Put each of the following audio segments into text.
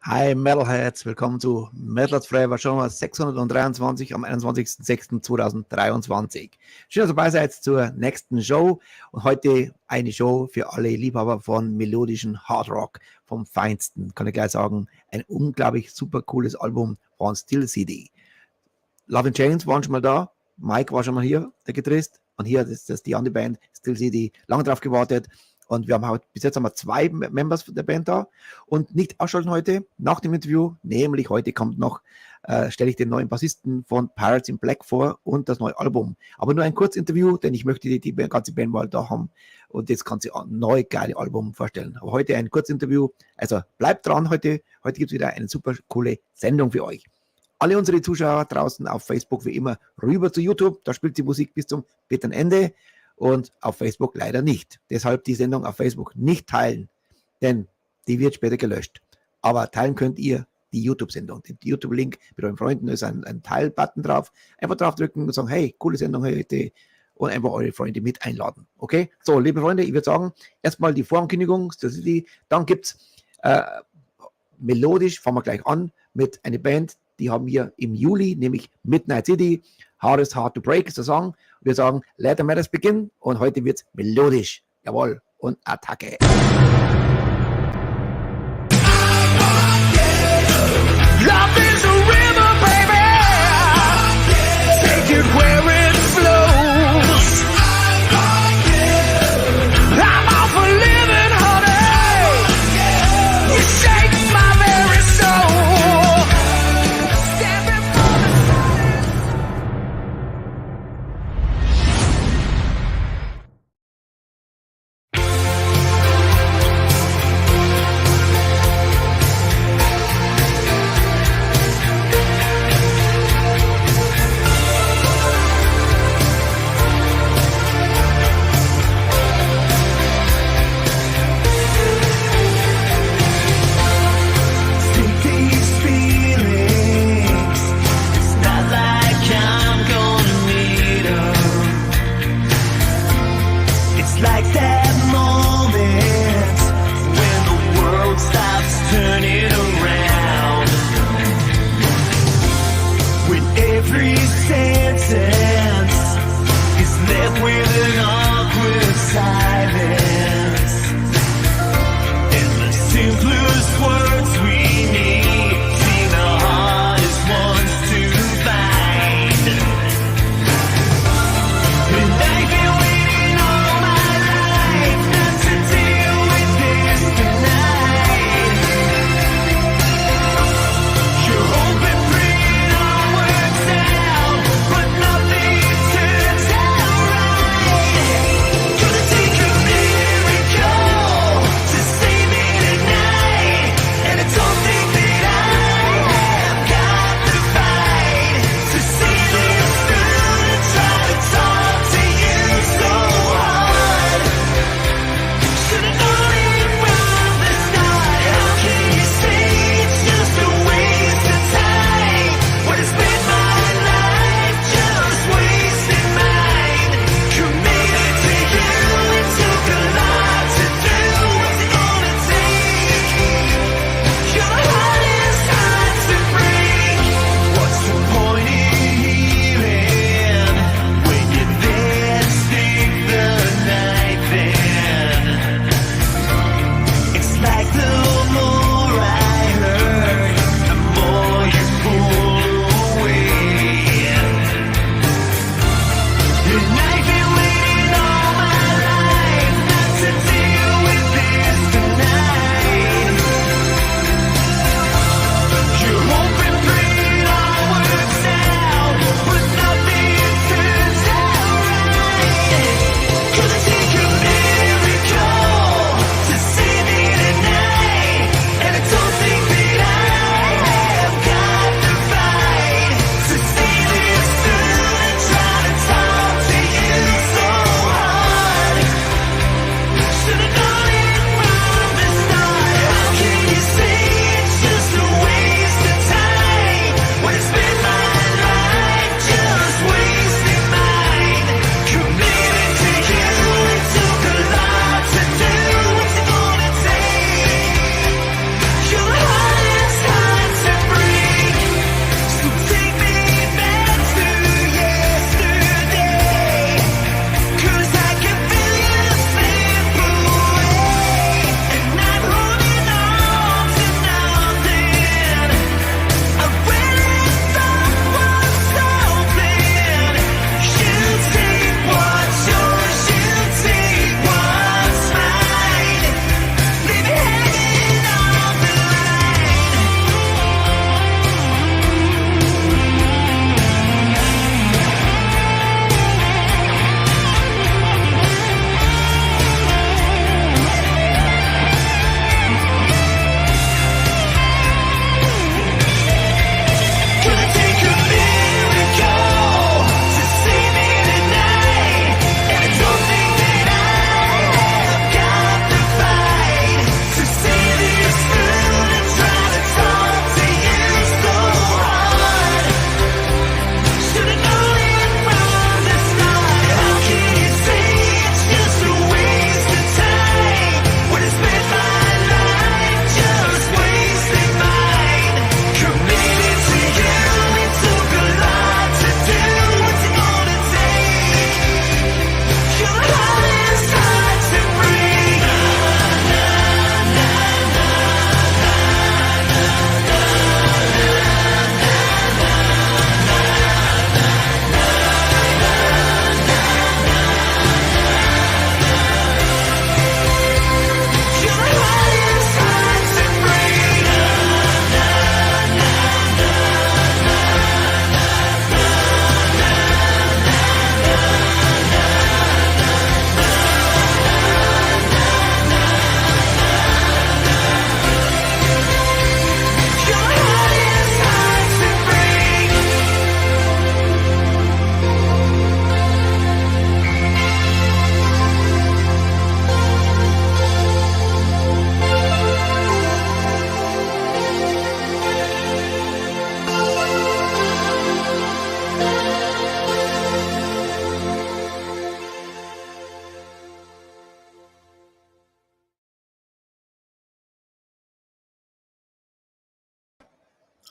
Hi Metalheads, willkommen zu METALHEADS FOREVER, schon mal 623 am 21.06.2023. Schön, dass ihr dabei seid zur nächsten Show und heute eine Show für alle Liebhaber von melodischen Hardrock vom Feinsten. Kann ich gleich sagen, ein unglaublich super cooles Album von Steelcity. Love in Chains waren schon mal da, Mike war schon mal hier, der Gitarrist, und hier ist das die andere Band, Steelcity, lange drauf gewartet. Und wir haben bis jetzt haben wir 2 Members der Band da und nicht ausschalten heute, nach dem Interview, nämlich heute kommt noch, stelle ich den neuen Bassisten von Pirates in Black vor und das neue Album. Aber nur ein Kurzinterview, denn ich möchte die ganze Band mal da haben und jetzt kann sie ein neues geile Album vorstellen. Aber heute ein Kurzinterview, also bleibt dran heute gibt es wieder eine super coole Sendung für euch. Alle unsere Zuschauer draußen auf Facebook wie immer rüber zu YouTube, da spielt die Musik bis zum bitteren Ende. Und auf Facebook leider nicht. Deshalb die Sendung auf Facebook nicht teilen, denn die wird später gelöscht. Aber teilen könnt ihr die YouTube-Sendung. Den YouTube-Link mit euren Freunden ist ein Teil-Button drauf. Einfach drauf drücken und sagen, hey, coole Sendung heute und einfach eure Freunde mit einladen. Okay? So, liebe Freunde, ich würde sagen, erstmal die Vorankündigung, dann gibt es melodisch, fangen wir gleich an, mit einer Band, die haben wir im Juli, nämlich Midnight City, Hardest Hard to Break ist der Song. Wir sagen, let the matters begin und heute wird's melodisch. Jawohl, und Attacke. Love is a river, baby. Take it where it flows. I'm off for living, honey. You shake my very soul. Stand before the sun.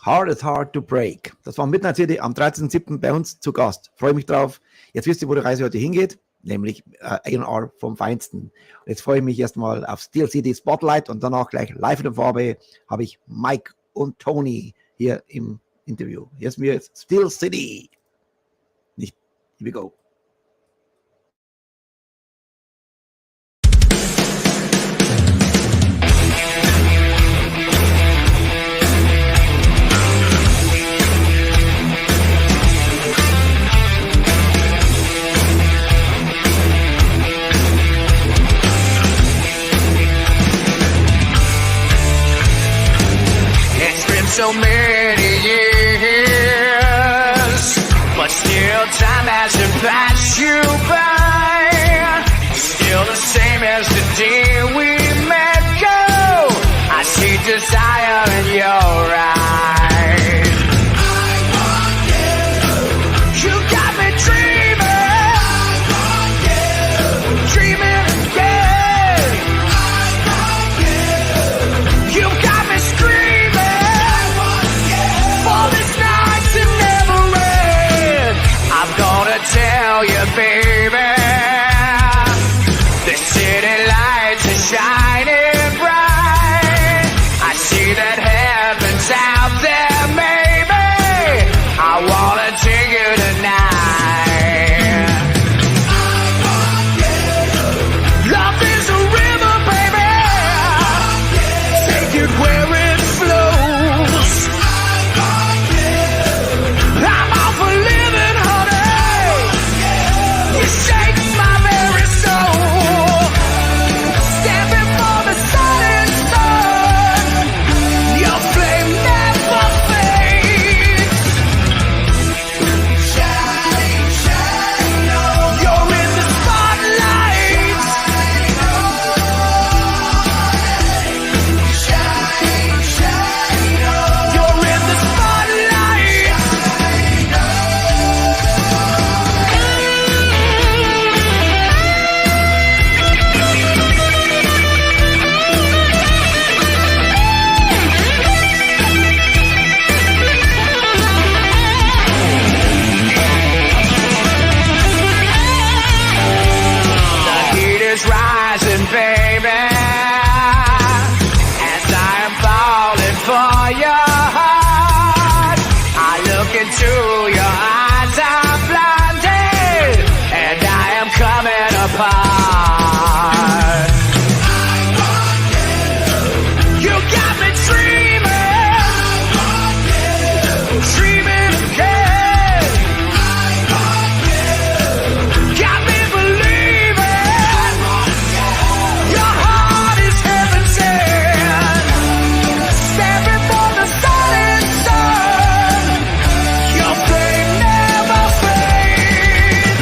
Hard is Hard to Break. Das war Midnight City am 13.07. bei uns zu Gast. Freue mich drauf. Jetzt wisst ihr, wo die Reise heute hingeht, nämlich A&R vom Feinsten. Und jetzt freue ich mich erstmal auf Steelcity Spotlight und danach gleich live in der Farbe habe ich Mike und Tony hier im Interview. Jetzt mir Steelcity. Nicht, here we go. So many years, but still time hasn't passed you by. Still the same as the day we met. Go, I see desire in your eyes. I want you. You got me dreaming. I want you. Dreaming again. I want you. You got me screaming. Tell you, baby, the city lights are shining bright. I see that heaven's out there, maybe. I wanna take you tonight. I want you. Love is a river, baby. Take it where it flows. I want you. I'm off for living, honey. Shake my very soul. Stand before the sun and sun. Your flame never fades. Shine, shine on. You're in the spotlight. Shine, shine on. You're in the spotlight. Rising, baby, as I am falling for your heart. I look into your eyes, I'm blinded, and I am coming apart. I want you. You got me dreaming. I want you. Dreaming again. I want you. Got me believing. Your heart is heaven sent. Stand before the sun and sun. Your flame never fades.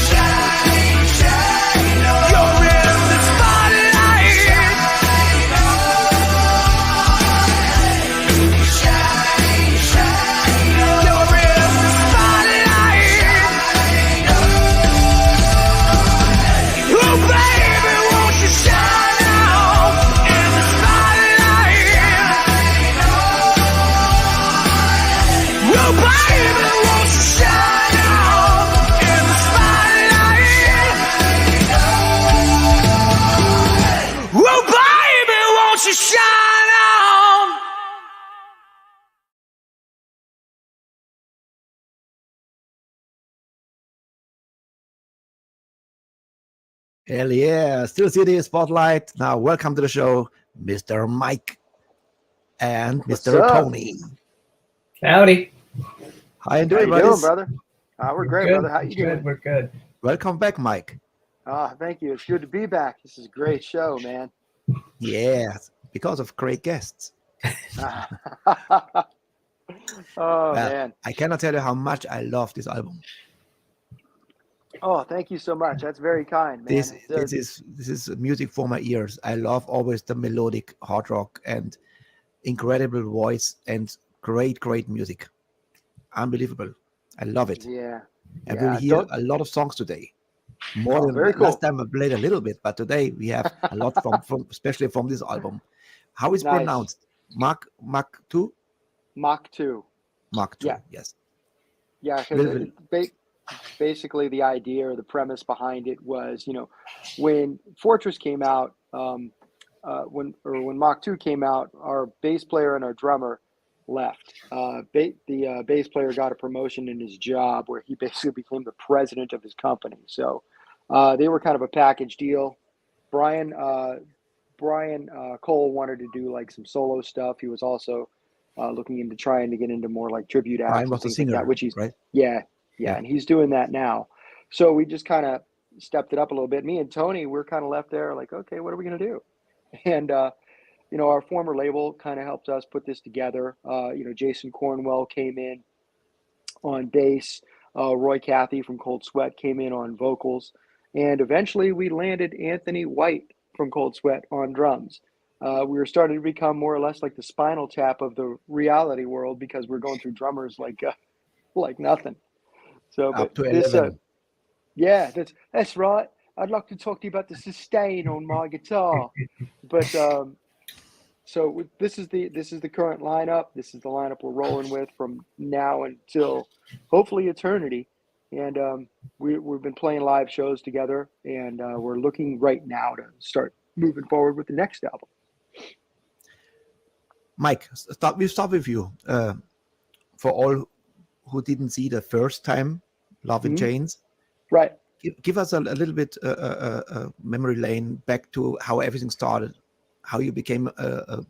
Shine, shine on. You're in the spotlight. Shine on. Shine, shine on. You're in the spotlight. Shine on. Oh, baby, won't you shine out in the spotlight? Oh, baby, won't you shine out in the spotlight? Oh, baby, won't you shine out? Hell yeah, Steelcity Spotlight. Now, welcome to the show, Mr. Mike and Mr. up? Tony. Howdy. How you How doing, you doing, brothers? brother? We're great, Good. brother. How you doing? We're good. Welcome back, Mike. Thank you. It's good to be back. This is a great show, man. Yes, because of great guests. Oh, man. I cannot tell you how much I love this album. Oh, thank you so much. That's very kind, man. This is music for my ears. I love always the melodic hard rock and incredible voice and great music. Unbelievable. I love it. Yeah. I will hear a lot of songs today. More than very cool. last time I played a little bit, but today we have a lot from especially from this album. How is Nice. pronounced? Mark 2? Mach 2. Mark 2, Yeah. yes. Yeah, Really? because basically the idea or the premise behind it was, when Fortress came out, when Mach 2 came out, our bass player and our drummer left. The bass player got a promotion in his job where he basically became the president of his company. So they were kind of a package deal. Brian Cole wanted to do like some solo stuff. He was also looking into trying to get into more like tribute acts Brian and was the things like singer, that, which he's right? yeah, Yeah. and he's doing that now. So we just kind of stepped it up a little bit. Me and Tony, we're kind of left there like, okay, what are we gonna do? And our former label kind of helped us put this together. Jason Cornwell came in on bass. Roy Cathy from Cold Sweat came in on vocals, and eventually we landed Anthony White from Cold Sweat on drums. We were starting to become more or less like the Spinal Tap of the reality world because we're going through drummers like nothing. So, Up but to this, 11. yeah, that's right. I'd like to talk to you about the sustain on my guitar, but so this is the current lineup. This is the lineup we're rolling with from now until hopefully eternity. And we've been playing live shows together, and we're looking right now to start moving forward with the next album. Mike, we'll start with you. For all who didn't see the first time, Love in Chains, Right. give us a little bit memory lane back to how everything started, how you became a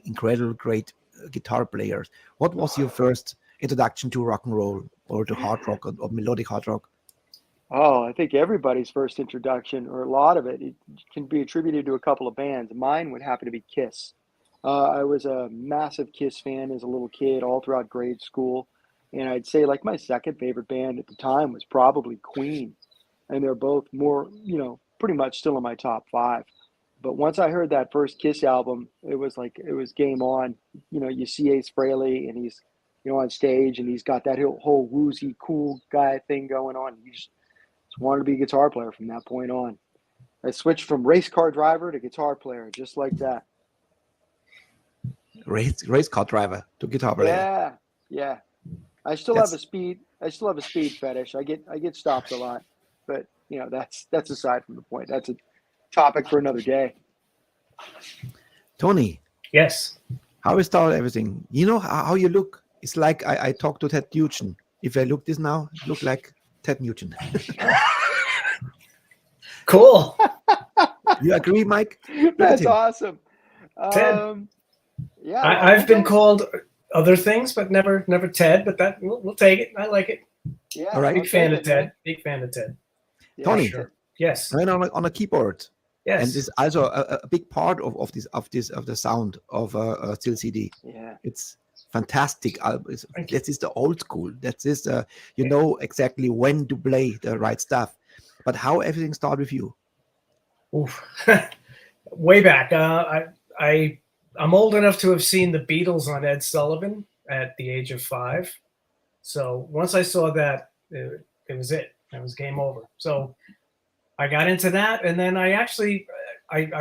incredible, great guitar player. What was your first introduction to rock and roll or to hard rock or melodic hard rock? Oh, I think everybody's first introduction, or a lot of it can be attributed to a couple of bands. Mine would happen to be Kiss. I was a massive Kiss fan as a little kid, all throughout grade school. And I'd say like my second favorite band at the time was probably Queen. And they're both more, pretty much still in my top 5. But once I heard that first Kiss album, it was game on. You see Ace Frehley, and he's, on stage, and he's got that whole woozy, cool guy thing going on. You just wanted to be a guitar player from that point on. I switched from race car driver to guitar player, just like that. Race car driver to guitar player. Yeah. I still have a speed fetish. I get stopped a lot, but that's aside from the point. That's a topic for another day. Tony. Yes. How we start everything? You know how you look? It's like I talked to Ted Nugent. If I look this now, look like Ted Nugent. Cool. You agree, Mike? That's awesome. Ted. Yeah. I've been called other things, but never Ted. But that we'll take it. I like it. Yeah. All right. Big fan of Ted. Big fan of Ted. Yeah, Tony. sure. Yes. Right on a keyboard. Yes. And this is also a big part of the sound of Steelcity. Yeah. It's fantastic. That is the old school. That is you know exactly when to play the right stuff. But how everything started with you? Oof. Way back. I'm old enough to have seen the Beatles on Ed Sullivan at the age of 5. So once I saw that, it was it. It was game over. So I got into that, and then I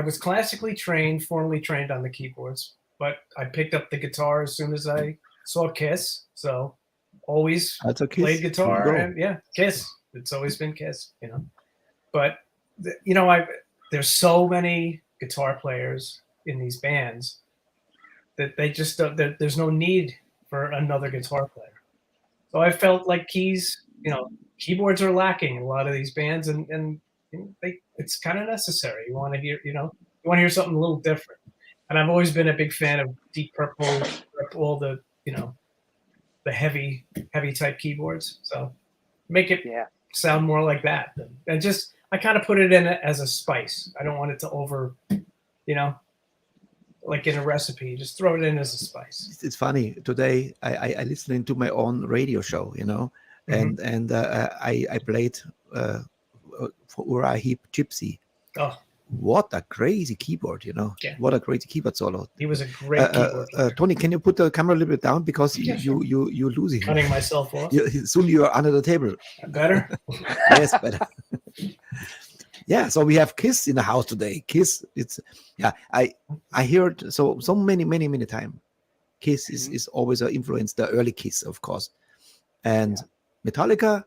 was classically trained, formally trained on the keyboards, but I picked up the guitar as soon as I saw Kiss. So always played guitar, and Kiss. It's always been Kiss, But there's so many guitar players in these bands that they just don't, there's no need for another guitar player. So I felt like keyboards are lacking in a lot of these bands, and it's kind of necessary. You want to hear something a little different. And I've always been a big fan of Deep Purple, all the the heavy type keyboards. So make it sound more like that, and just I kind of put it in as a spice. I don't want it to over, like in a recipe. Just throw it in as a spice. It's funny. Today I listening to my own radio show, and I played for Uriah Heep Gypsy. Oh, what a crazy keyboard, Yeah. What a crazy keyboard solo. He was a great keyboard player. Tony, can you put the camera a little bit down because you're losing. Cutting myself off. Soon you are under the table. Better. Yes, better. Yeah, so we have Kiss in the house today. Kiss, I heard so many times Kiss is always an influence, the early Kiss, of course. And Metallica,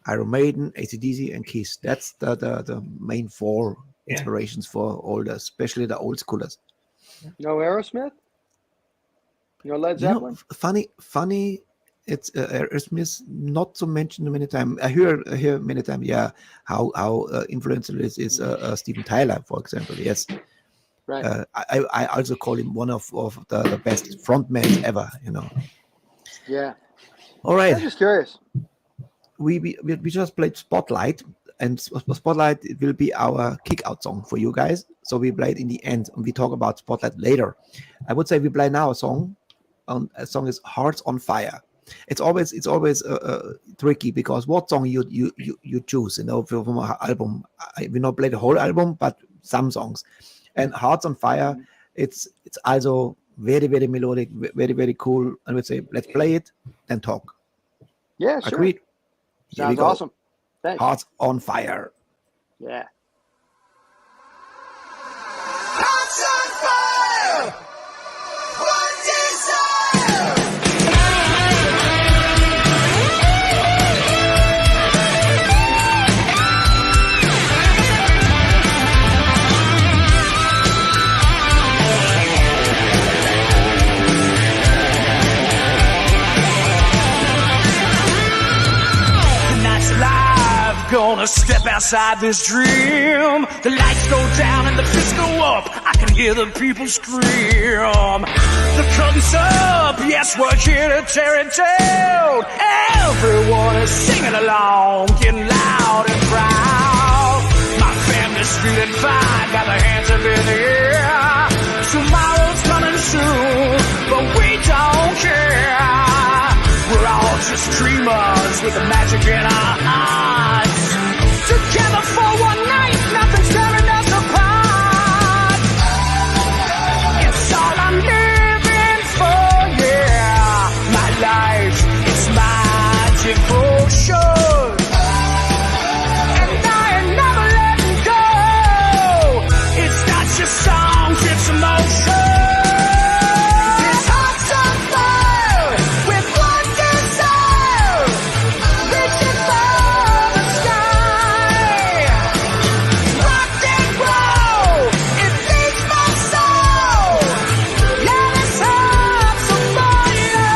Iron Maiden, AC/DC, and Kiss. That's the main four inspirations for all the, especially the old schoolers. No Aerosmith? No Led Zeppelin? Funny. It's Aerosmith, not to mention many times. I hear many times, how influential is Steven Tyler, for example. Yes, right. I also call him one of the best frontmen ever. Yeah. All right. I'm just curious. We just played Spotlight, and Spotlight will be our kick-out song for you guys. So we play it in the end, and we talk about Spotlight later. I would say we play now a song. A song is Hearts on Fire. It's always tricky because what song you choose, from an album. I will not play the whole album, but some songs. And Hearts on Fire, it's also very, very melodic, very, very cool. I would say let's play it, then talk. Yeah, sure. Agreed. Sounds awesome. Thanks. Hearts on Fire. Yeah. Hearts on fire! One desire! Gonna step outside this dream. The lights go down and the fists go up. I can hear the people scream. The curtain's up, yes, we're here to tear it down. Everyone is singing along, getting loud and proud. My family's feeling fine, got their hands up in the air. Tomorrow's coming soon, but we don't care. We're all just dreamers with the magic in our hearts. Together for one night, nothing's tearing us apart. It's all I'm living for, yeah. My life, it's my devotion. And I ain't never letting go. It's not just songs, it's emotion. This heart's on fire with one desire. Reaching for the sky. Rock and roll, it feeds my soul. Yeah, this heart's on fire.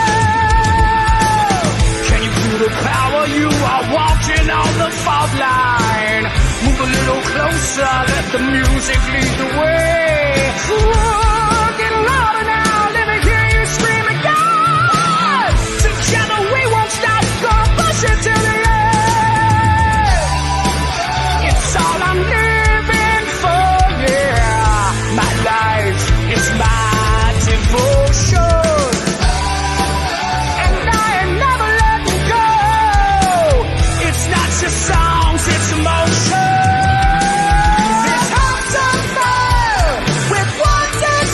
Can you feel the power? You are walking on the fault line. Move a little closer, let the music lead the way. Ooh, get louder now, let me hear you screaming, God! Together we won't stop, gonna push it to the end. It's all I'm living for, yeah. My life is my devotion. And I ain't never letting go. It's not just songs, it's emotion. This heart's on fire with one desire.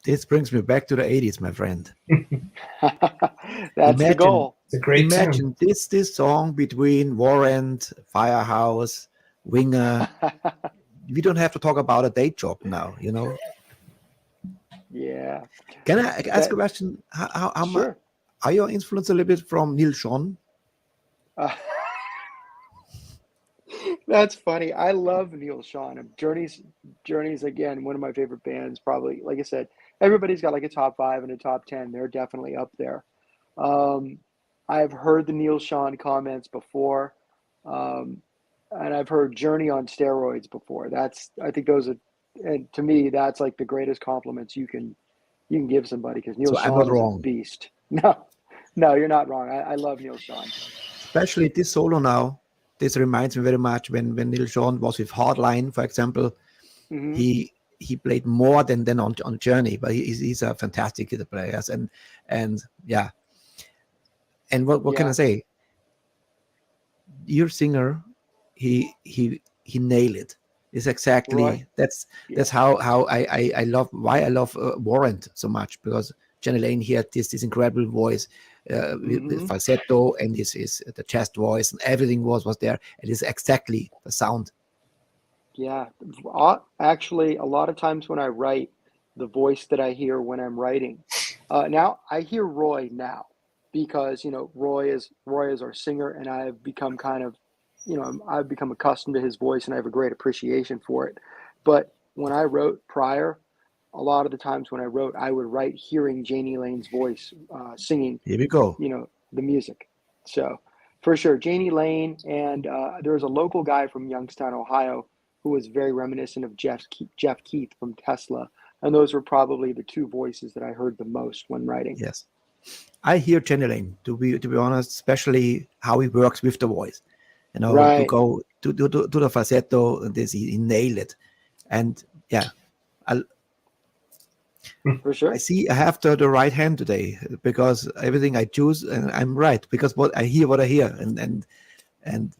This brings me back to the 80s, my friend. That's the goal. It's a great tune. Imagine this song between Warrant, Firehouse, Winger. We don't have to talk about a day job now, you know. Yeah. Can I ask a question? How much Sure. are you influenced a little bit from Neil Schon? That's funny. I love Neil Schon. Journey's again one of my favorite bands. Probably, like I said, everybody's got like a top 5 and a top 10. They're definitely up there. I've heard the Neil Schon comments before, and I've heard Journey on steroids before. I think those are, and to me, that's like the greatest compliments you can give somebody, because Neil So I'm Schon not is wrong. a beast. No, you're not wrong. I love Neil Schon. Especially this solo now. This reminds me very much when Neil Schon was with Hardline, for example. Mhm. He played more than on Journey, but he's a fantastic guitar player. And yeah. And what can I Yeah. say? Your singer, he nailed it. It's exactly Roy? that's Yeah. how I love Warrant so much, because Jenny Lane, he had this incredible voice with Mhm. falsetto, and this is the chest voice, and everything was there. It is exactly the sound. Yeah. Actually, a lot of times when I write, the voice that I hear when I'm writing. Now I hear Roy now, because Roy is our singer, and I've become kind of, I've become accustomed to his voice, and I have a great appreciation for it. But when I wrote prior, a lot of the times when I wrote, I would write hearing Janie Lane's voice singing, Here we go. the music. So for sure, Janie Lane, and there was a local guy from Youngstown, Ohio, who was very reminiscent of Jeff Keith from Tesla. And those were probably the two voices that I heard the most when writing. Yes, I hear Jenny Lane, to be honest, especially how he works with the voice. To Right. go to the falsetto, and this he nailed it. And yeah, For sure. I see I have the right hand today, because everything I choose, and I'm right, because what I hear, and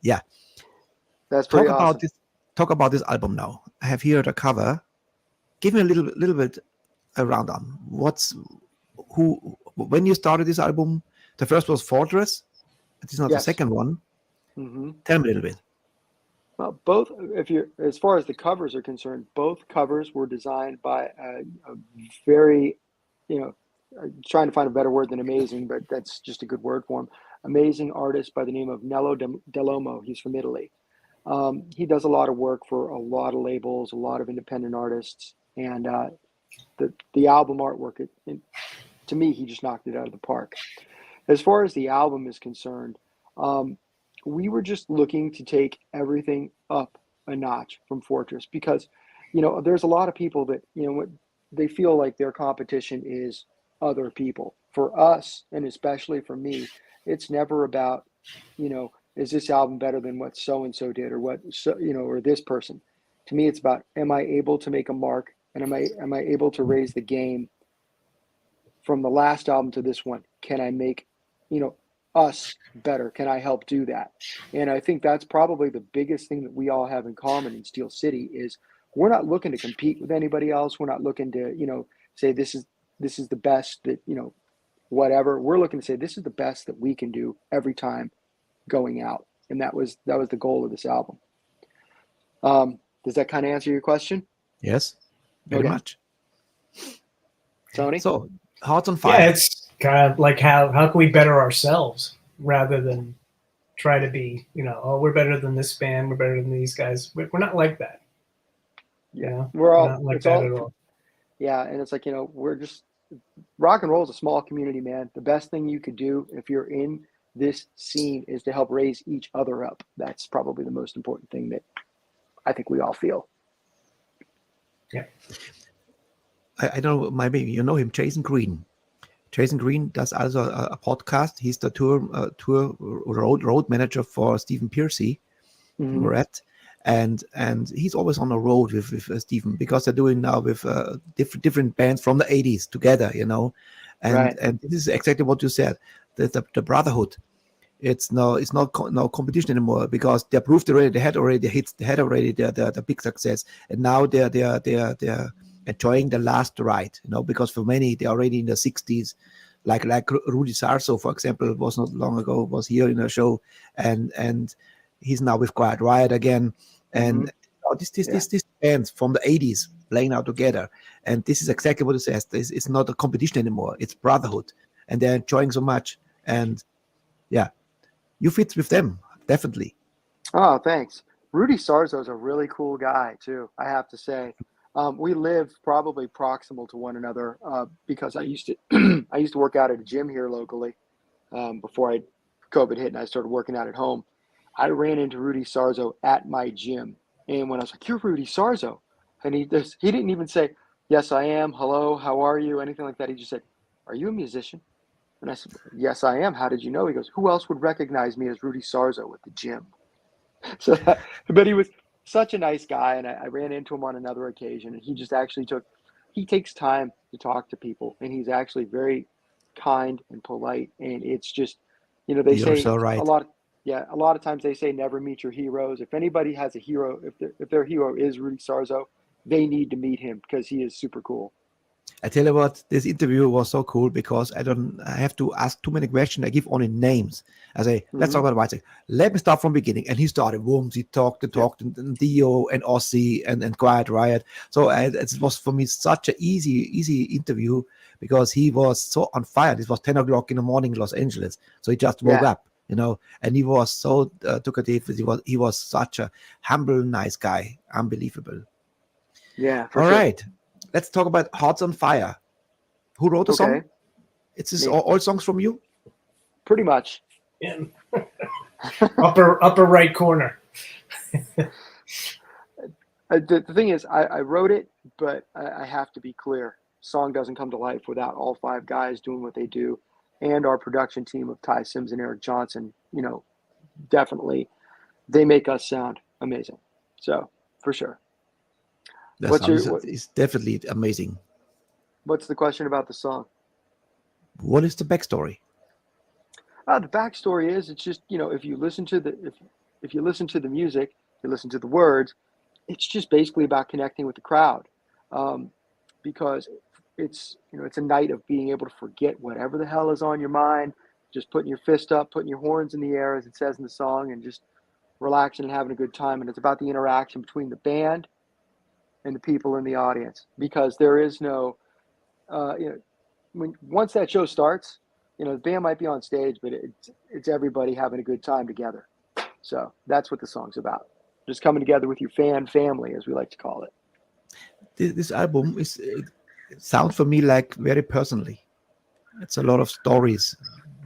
yeah. That's pretty awesome. Talk about this album now. I have here the cover. Give me a little bit a rundown. When you started this album, the first was Fortress. It is not the Yes. second one. hmm Tell me a little bit. Well, both, as far as the covers are concerned, both covers were designed by a very, trying to find a better word than amazing, but that's just a good word for him. Amazing artist by the name of Nello Dell'Omo. He's from Italy. He does a lot of work for a lot of labels, a lot of independent artists, and the album artwork, to me, he just knocked it out of the park. As far as the album is concerned, we were just looking to take everything up a notch from Fortress, because, there's a lot of people that, they feel like their competition is other people. For us, and especially for me, it's never about, is this album better than what so-and-so did, or or this person. To me, it's about, am I able to make a mark, and am I able to raise the game from the last album to this one? Can I make, us better? Can I help do that? And I think that's probably the biggest thing that we all have in common in Steelcity is we're not looking to compete with anybody else. We're not looking to, say this is the best that, whatever. We're looking to say this is the best that we can do every time going out. And that was the goal of this album. Does that kind of answer your question? Yes, very Okay. much. Tony? So, Hearts on Fire. Yeah, it's kind of like how can we better ourselves rather than try to be, we're better than this band, we're better than these guys. We're not like that. Yeah. We're not like that at all. Yeah, and it's like, we're just, rock and roll is a small community, man. The best thing you could do if you're in this scene is to help raise each other up. That's probably the most important thing that I think we all feel. Yeah. I don't know, maybe you know him, Jason Green. Jason Green does also a podcast. He's the tour road manager for Stephen Piercy, Moret, and he's always on the road with Stephen, because they're doing now with different bands from the 80s together, and Right. and this is exactly what you said. The brotherhood. It's not competition anymore, because they proved already, they had already the hits, they had already the big success, and now they're enjoying the last ride, because for many, they're already in their 60s, like Rudy Sarzo, for example, was not long ago, was here in a show, and he's now with Quiet Riot again, and this bands from the 80s playing out together, and this is exactly what it says. It's not a competition anymore, it's brotherhood, and they're enjoying so much, and you fit with them, definitely. Oh, thanks. Rudy Sarzo is a really cool guy too, I have to say. We live probably proximal to one another because I used to work out at a gym here locally before COVID hit and I started working out at home. I ran into Rudy Sarzo at my gym, and when I was like, "You're Rudy Sarzo," and he didn't even say, "Yes, I am. Hello, how are you?" Anything like that. He just said, "Are you a musician?" And I said, "Yes, I am. How did you know?" He goes, "Who else would recognize me as Rudy Sarzo at the gym?" So, but he was such a nice guy, and I ran into him on another occasion, and he just actually he takes time to talk to people, and he's actually very kind and polite, and it's just, they You're say so right. a lot of times they say never meet your heroes. If anybody has a hero, if their hero is Rudy Sarzo, they need to meet him because he is super cool. I tell you what, this interview was so cool because I have to ask too many questions. I give only names. I say, let's talk about Weise. Let me start from the beginning. And he started, he talked, and Dio and Ossie and Quiet Riot. So it was for me such an easy interview because he was so on fire. It was 10 o'clock in the morning in Los Angeles. So he just woke up, and he was so talkative. He was such a humble, nice guy. Unbelievable. Yeah. All right. Let's talk about Hearts on Fire. Who wrote the song? It's all songs from you? Pretty much. In upper right corner. The thing is, I wrote it, but I have to be clear. Song doesn't come to life without all 5 guys doing what they do, and our production team of Ty Sims and Eric Johnson. Definitely, they make us sound amazing. So, for sure. It's definitely amazing. What's the question about the song? What is the backstory? The backstory is, it's just, if you listen to the music, you listen to the words, it's just basically about connecting with the crowd, because it's a night of being able to forget whatever the hell is on your mind, just putting your fist up, putting your horns in the air, as it says in the song, and just relaxing and having a good time. And it's about the interaction between the band and the people in the audience, because there is no, once that show starts, the band might be on stage, but it's everybody having a good time together. So that's what the song's about. Just coming together with your fan family, as we like to call it. This album sounds for me like very personally. It's a lot of stories,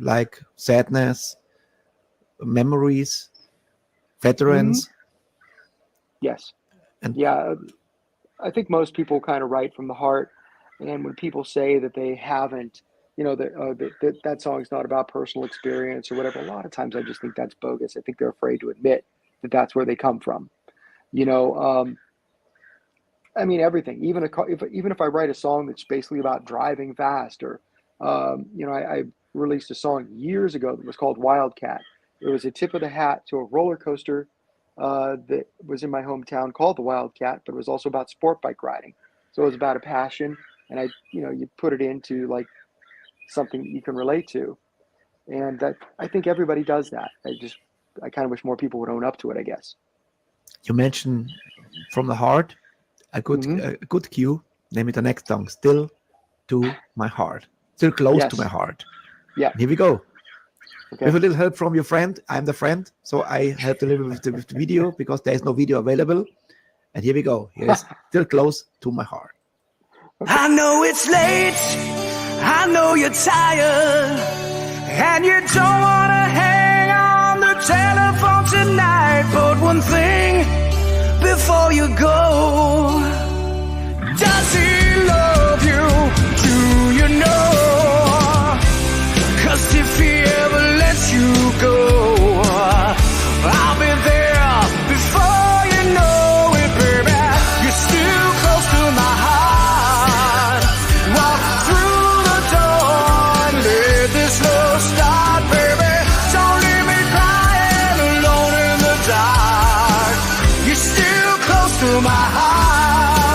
like sadness, memories, veterans. Yes. And I think most people kind of write from the heart, and when people say that they haven't, that song's not about personal experience or whatever, a lot of times I just think that's bogus. I think they're afraid to admit that that's where they come from. I mean, everything. Even if I write a song that's basically about driving fast, or I released a song years ago that was called Wildcat. It was a tip of the hat to a roller coaster that was in my hometown called the Wildcat, but it was also about sport bike riding. So it was about a passion, and you put it into like something that you can relate to, and that I think everybody does that. I kind of wish more people would own up to it, I guess. You mentioned from the heart, a good cue. Name it the next song, Still to My Heart, Still Close to My Heart. Yeah. And here we go. Okay. With a little help from your friend. I'm the friend, so I helped a little bit with the video because there is no video available. And here we go. Here's Still Close to My Heart. Okay. I know it's late, I know you're tired, and you don't want to hang on the telephone tonight. But one thing before you go, does he love you? Do you know? 'Cause if he ever lets you go, I'll be there before you know it, baby. You're still close to my heart. Walk through the door and let this love start, baby. Don't leave me crying alone in the dark. You're still close to my heart.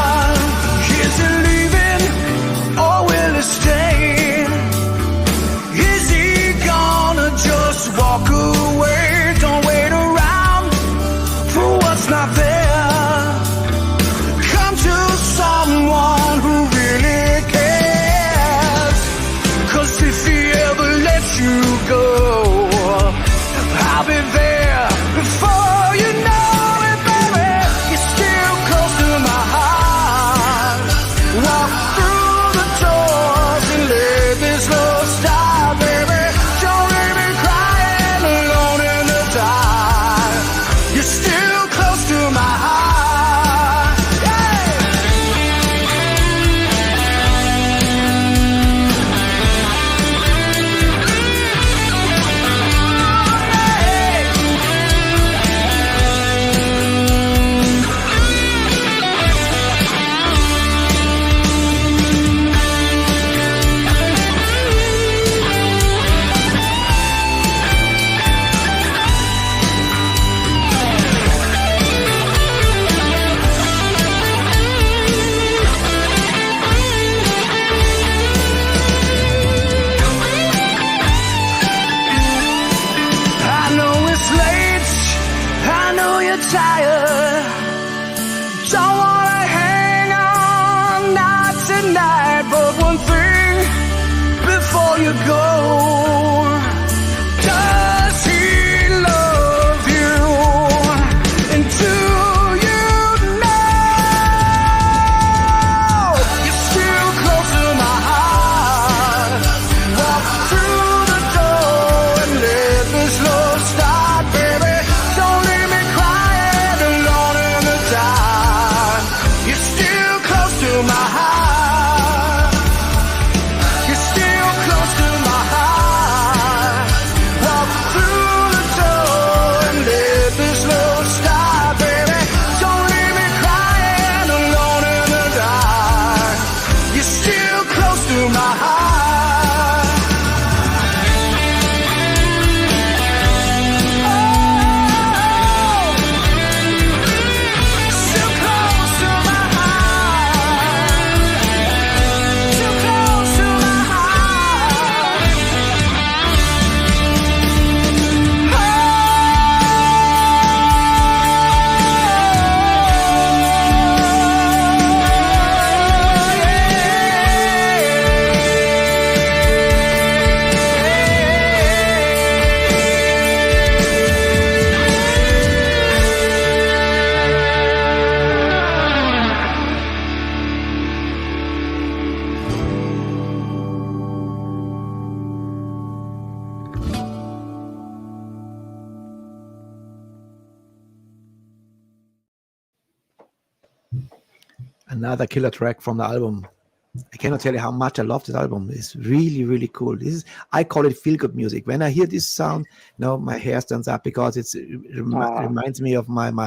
you go? Does he love you? And do you know you're still close to my heart? Walk through the door and let this love start, baby. Don't leave me crying alone in the dark. You're still close to my heart. You're still close to my heart. Walk through the door and let this love start, baby. Don't leave me crying alone in the dark. You're still close to my heart. Still close to my heart. Still close to my Another killer track from the album. I cannot tell you how much I love this album. It's really, really cool. This is, I call it feel-good music. When I hear this sound, my hair stands up because it reminds me of my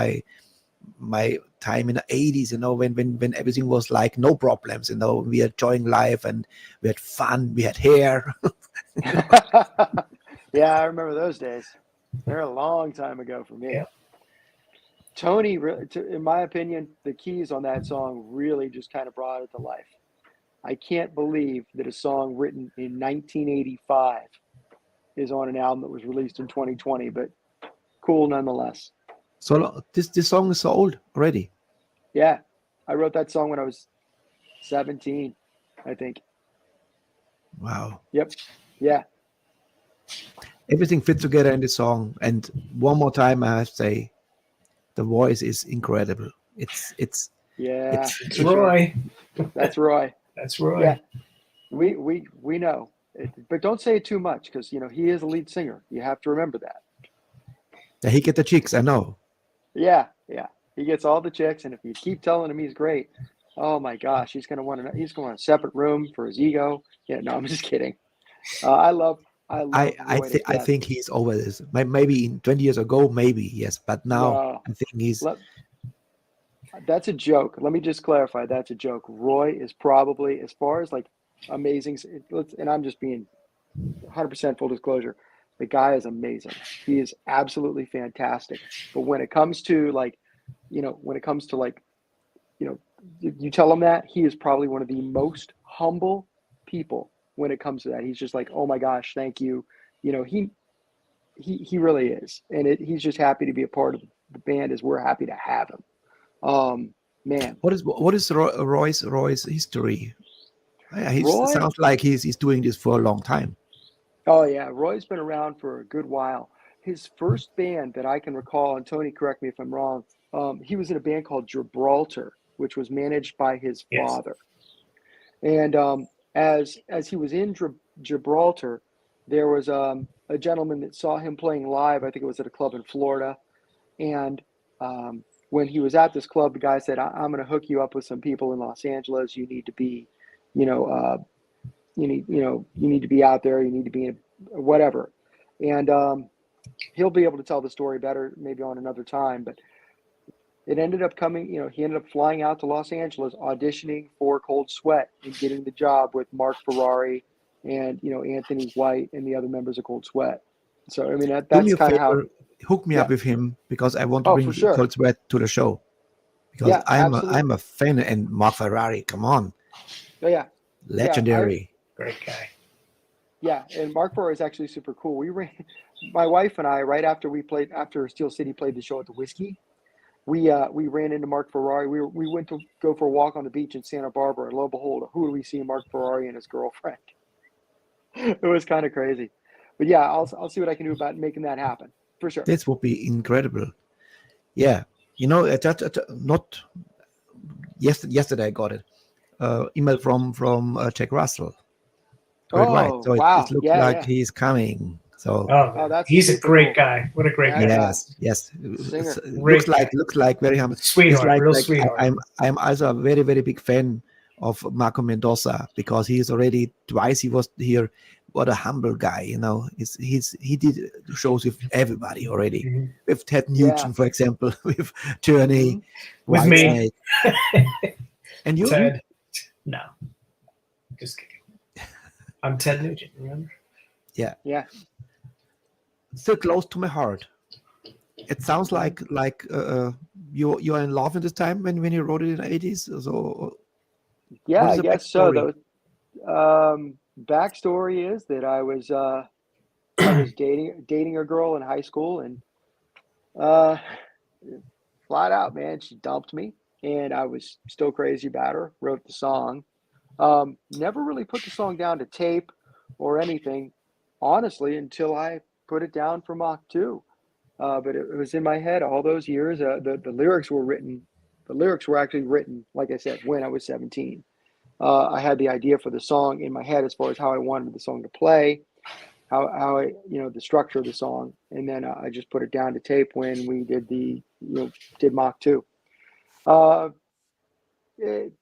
time in the 80s, when everything was like no problems, we were enjoying life and we had fun, we had hair. Yeah, I remember those days. They're a long time ago for me. Yeah. Tony, in my opinion, the keys on that song really just kind of brought it to life. I can't believe that a song written in 1985 is on an album that was released in 2020, but cool nonetheless. So this song is so old already. Yeah, I wrote that song when I was 17, I think. Wow. Yep. Yeah. Everything fits together in the song. And one more time, I have to say, the voice is incredible. It's Yeah. It's Roy. That's Roy. That's Roy. Yeah. We know. But don't say it too much because, he is a lead singer. You have to remember that. Yeah, he get the chicks, I know. Yeah. He gets all the chicks, and if you keep telling him he's great, oh my gosh, he's going to want a separate room for his ego. Yeah, no, I'm just kidding. I love I Roy. think he's over this. Maybe in 20 years ago, maybe yes, but now No. I think he's. That's a joke. Let me just clarify. That's a joke. Roy is probably, as far as like amazing, and I'm just being 100% full disclosure. The guy is amazing. He is absolutely fantastic. But when it comes to you tell him that, he is probably one of the most humble people when it comes to that. He's just like, oh my gosh, thank you. He really is. And he's just happy to be a part of the band as we're happy to have him. Man. What is Roy's history? He Roy? sounds like he's doing this for a long time. Oh yeah, Roy's been around for a good while. His first band that I can recall, and Tony, correct me if I'm wrong, he was in a band called Gibraltar, which was managed by his father. And as he was in Gibraltar, there was a gentleman that saw him playing live. I think it was at a club in Florida, and when he was at this club, the guy said, "I'm going to hook you up with some people in Los Angeles. You need to be, you need to be out there. You need to be in whatever." And he'll be able to tell the story better maybe on another time. But it ended up coming, he ended up flying out to Los Angeles, auditioning for Cold Sweat and getting the job with Mark Ferrari and, Anthony White and the other members of Cold Sweat. So, I mean, that's kind of how. Hook me up with him because I want to bring Cold Sweat to the show. Because I'm a fan, and Mark Ferrari, come on. Oh, yeah. Legendary. Great guy. Yeah, and Mark Ferrari is actually super cool. My wife and I, right after Steelcity played the show at the Whiskey, we ran into Mark Ferrari. We went to go for a walk on the beach in Santa Barbara, and lo and behold, who do we see? Mark Ferrari and his girlfriend. It was kind of crazy. But yeah, I'll see what I can do about making that happen for sure. This would be incredible. Yeah, not yesterday I got it. Email from Jack Russell. Right. So wow. it looks like he's coming. So he's a great guy. What a great guy. Yes. Singer. Looks like very humble. Sweetheart, real sweetheart. I'm also a very, very big fan of Marco Mendoza because he's already twice he was here. What a humble guy, he did shows with everybody already. Mm-hmm. With Ted Nugent, for example, with Journey, with me. And you? Ted? No. Just kidding. I'm Ted Nugent, remember? Yeah. Yeah. Still close to my heart. It sounds like you're in love in this time when you wrote it in the 80s. So yeah, I guess so. Backstory is that I was dating a girl in high school, and flat out, man, she dumped me, and I was still crazy about her. Wrote the song. Never really put the song down to tape or anything, honestly, until I put it down for Mach 2. But it was in my head all those years. The lyrics were written. The lyrics were actually written, like I said, when I was 17. I had the idea for the song in my head as far as how I wanted the song to play, how I, the structure of the song, and then I just put it down to tape when we did did Mach 2. It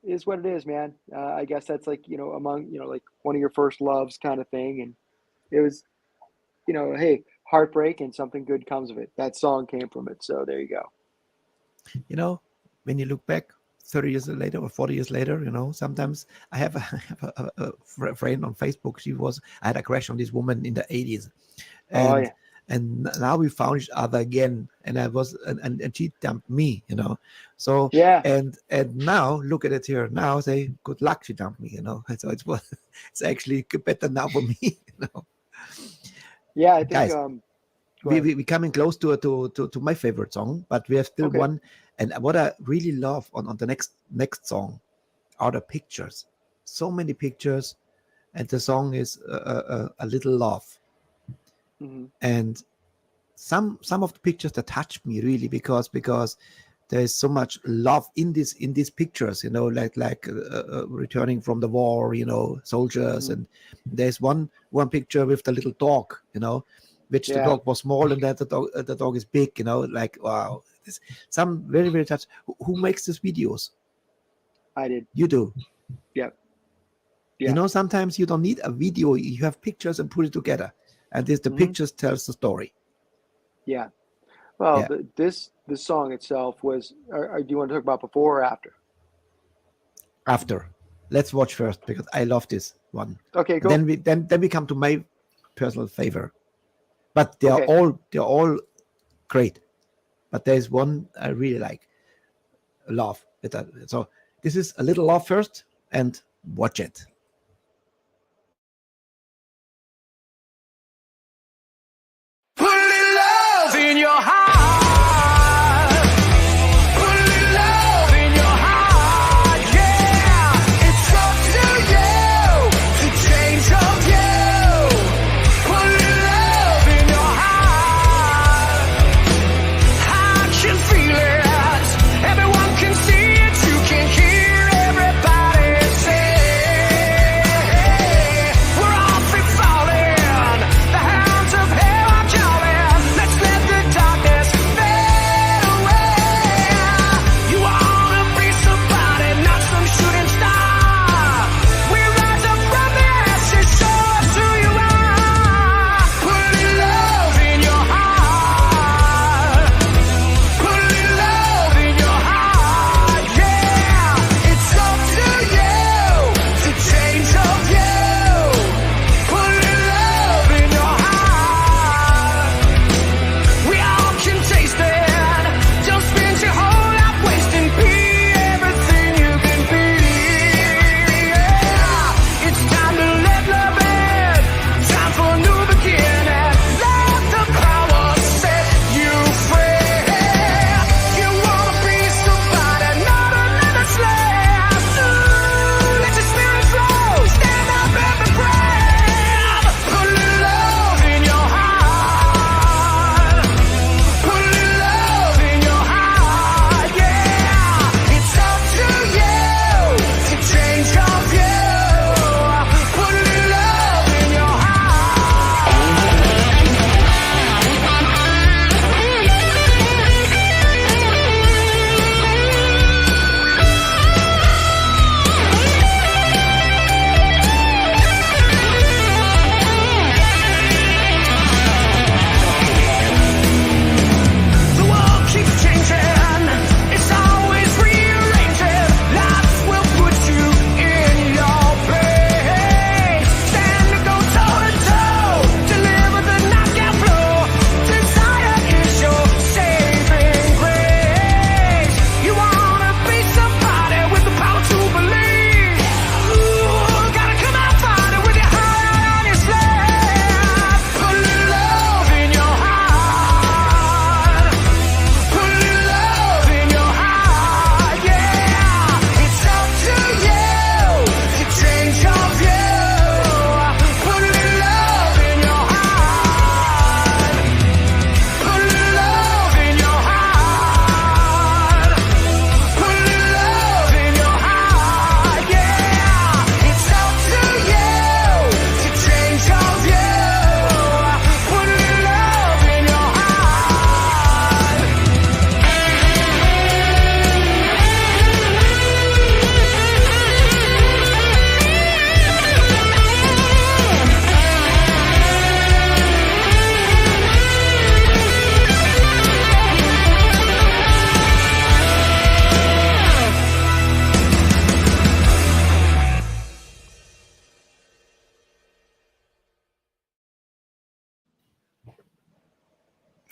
is what it is, man. I guess that's like among like one of your first loves kind of thing, and it was, hey, heartbreak and something good comes of it. That song came from it, so there you go. When you look back 30 years later or 40 years later, sometimes I have a friend on Facebook. I had a crush on this woman in the 80s. And now we found each other again, and and she dumped me, So and now look at it here. Now say good luck, she dumped me, So it's actually better now for me, Yeah, I think guys, we coming close to my favorite song, but we have still one. And what I really love on the next song are the pictures. So many pictures, and the song is a little love. Mm-hmm. And some of the pictures that touch me really because there is so much love in these pictures. Like returning from the war. Soldiers, and there's one picture with the little dog. Which the dog was small and that the dog is big. Like wow. Some very, very touch. Who makes these videos? I did. You do? Yep. Yeah. Sometimes you don't need a video. You have pictures and put it together. And the pictures tells the story. Yeah. Well, this song itself was, do you want to talk about before or after? After. Let's watch first because I love this one. Okay, go. Then we come to my personal favor. But they're all great. But there's one I really like. Love. So this is a little love first and watch it. Put a little love in your heart. Put a little love in your heart. Yeah, it's up to you to change your view. Put a little love in your heart. I can feel it. Everyone can see it. You can hear everybody say.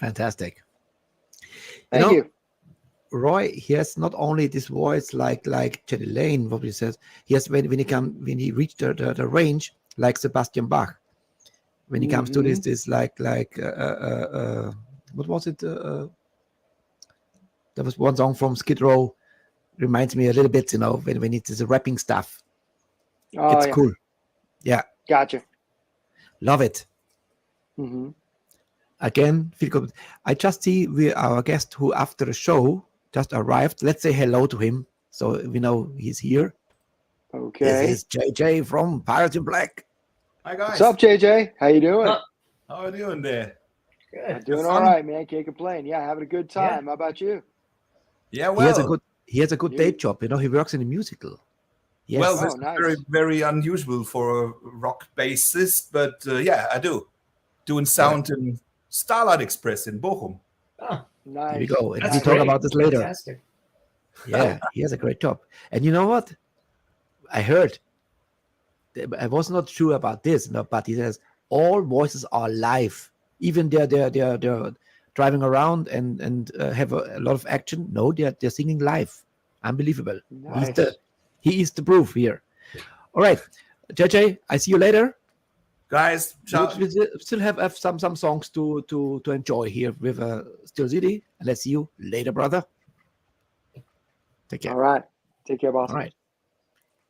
Fantastic. Thank you. Roy, he has not only this voice like Chetty Lane, what he says, he has when he reached the range like Sebastian Bach. When he comes to this like what was it? There was one song from Skid Row, reminds me a little bit, when it is a rapping stuff. Oh, It's cool. Yeah. Gotcha. Love it. Mm-hmm. Again, feel good. I just see our guest who after the show just arrived. Let's say hello to him so we know he's here. Okay. This is JJ from Pirates in Black. Hi guys. What's up, JJ? How you doing? How are you doing there? I'm Good. doing fun? all right, man. Can't complain. Yeah, having a good time. Yeah. How about you? Yeah, He has well, a good day job. He works in a musical. Yes. well, Oh, this is nice. very, very unusual for a rock bassist, but yeah, I do. Doing sound in Starlight Express in Bochum. Oh, Nice. Here we go. And that's we talk great. about this later. Fantastic. Yeah, he has a great job. And you know what? I heard. I was not sure about this, but he says all voices are live. Even they're driving around and have a lot of action. No, they're singing live. Unbelievable. Nice. He is the proof here. All right, JJ, I see you later. Guys, ciao. We still have some songs to enjoy here with Steelcity. And let's see you later, brother. Take care. All right. Take care, boss. All right.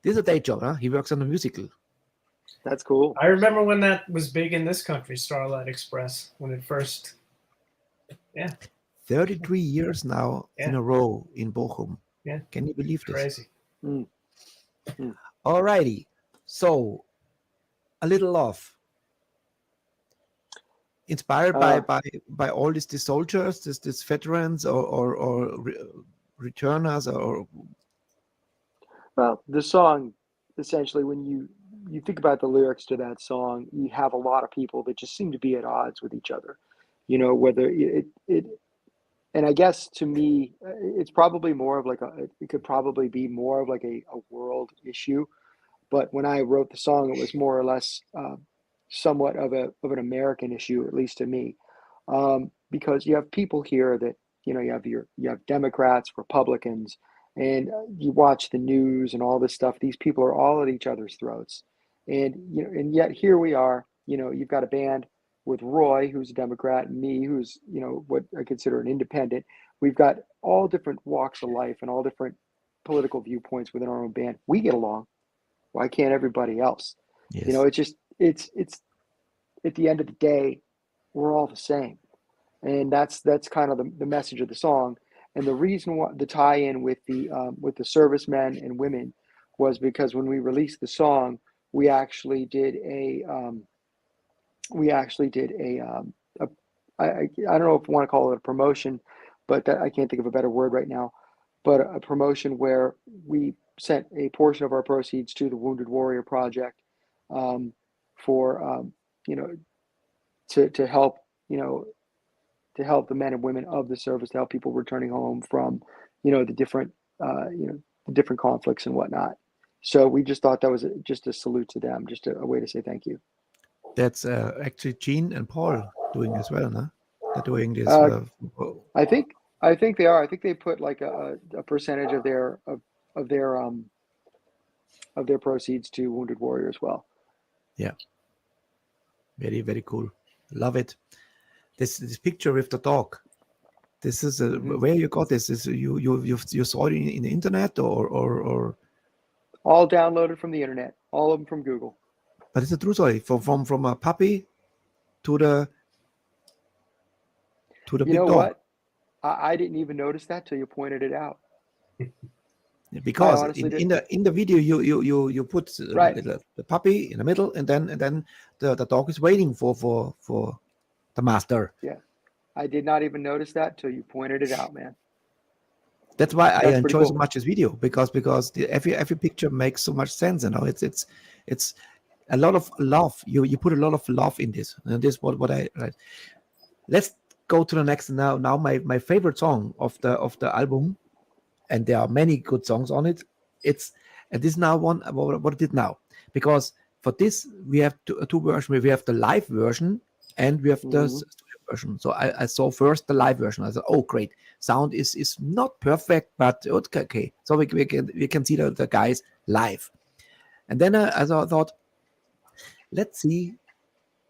This is a day job, huh? He works on a musical. That's cool. I remember when that was big in this country, Starlight Express, when it first. Yeah, 33 years now in a row in Bochum. Yeah. Can you believe this? crazy. All righty. So, a little love. Inspired by all these soldiers, these veterans or returners or Well, the song, essentially, when you think about the lyrics to that song, you have a lot of people that just seem to be at odds with each other. Whether it and I guess to me, it's probably more of it could probably be more of like a world issue. But when I wrote the song, it was more or less somewhat of an American issue, at least to me, because you have people here that you have Democrats, Republicans, and you watch the news and all this stuff. These people are all at each other's throats, and yet here we are. You've got a band with Roy, who's a Democrat, and me, who's what I consider an independent. We've got all different walks of life and all different political viewpoints within our own band. We get along. Why can't everybody else? yes. It's at the end of the day, we're all the same, and that's kind of the message of the song. And the reason why the tie-in with the servicemen and women was because when we released the song, we actually did a I don't know if you want to call it a promotion, but I can't think of a better word right now. But a promotion where we sent a portion of our proceeds to the Wounded Warrior Project for to help to help the men and women of the service, to help people returning home from the different conflicts and whatnot. So we just thought that was just a salute to them, just a way to say thank you. That's actually Gene and Paul doing as well, no? They're doing this. I think they are. I think they put like a percentage of their proceeds to Wounded Warrior as well. Yeah. Very, very cool. Love it. This picture with the dog. This is where you got this. Is you saw it in the internet or all downloaded from the internet, all of them from Google. But it's a true story. From a puppy to the big You know dog. what? I didn't even notice that till you pointed it out. Because I honestly in the video you put Right. the puppy in the middle and then the dog is waiting for the master. I did not even notice that till you pointed it out, man. That's why I That's pretty enjoy so cool. much this video because every picture makes so much sense. It's a lot of love. You put a lot of love in this, and this is what I like. Let's go to the next now. Now my favorite song of the album, and there are many good songs on it. And this now one what I did now, because for this we have two versions. We have the live version and we have the studio version. So I saw first the live version. I thought, oh, great. Sound is not perfect, but okay. So we can see the guys live. And then I thought, let's see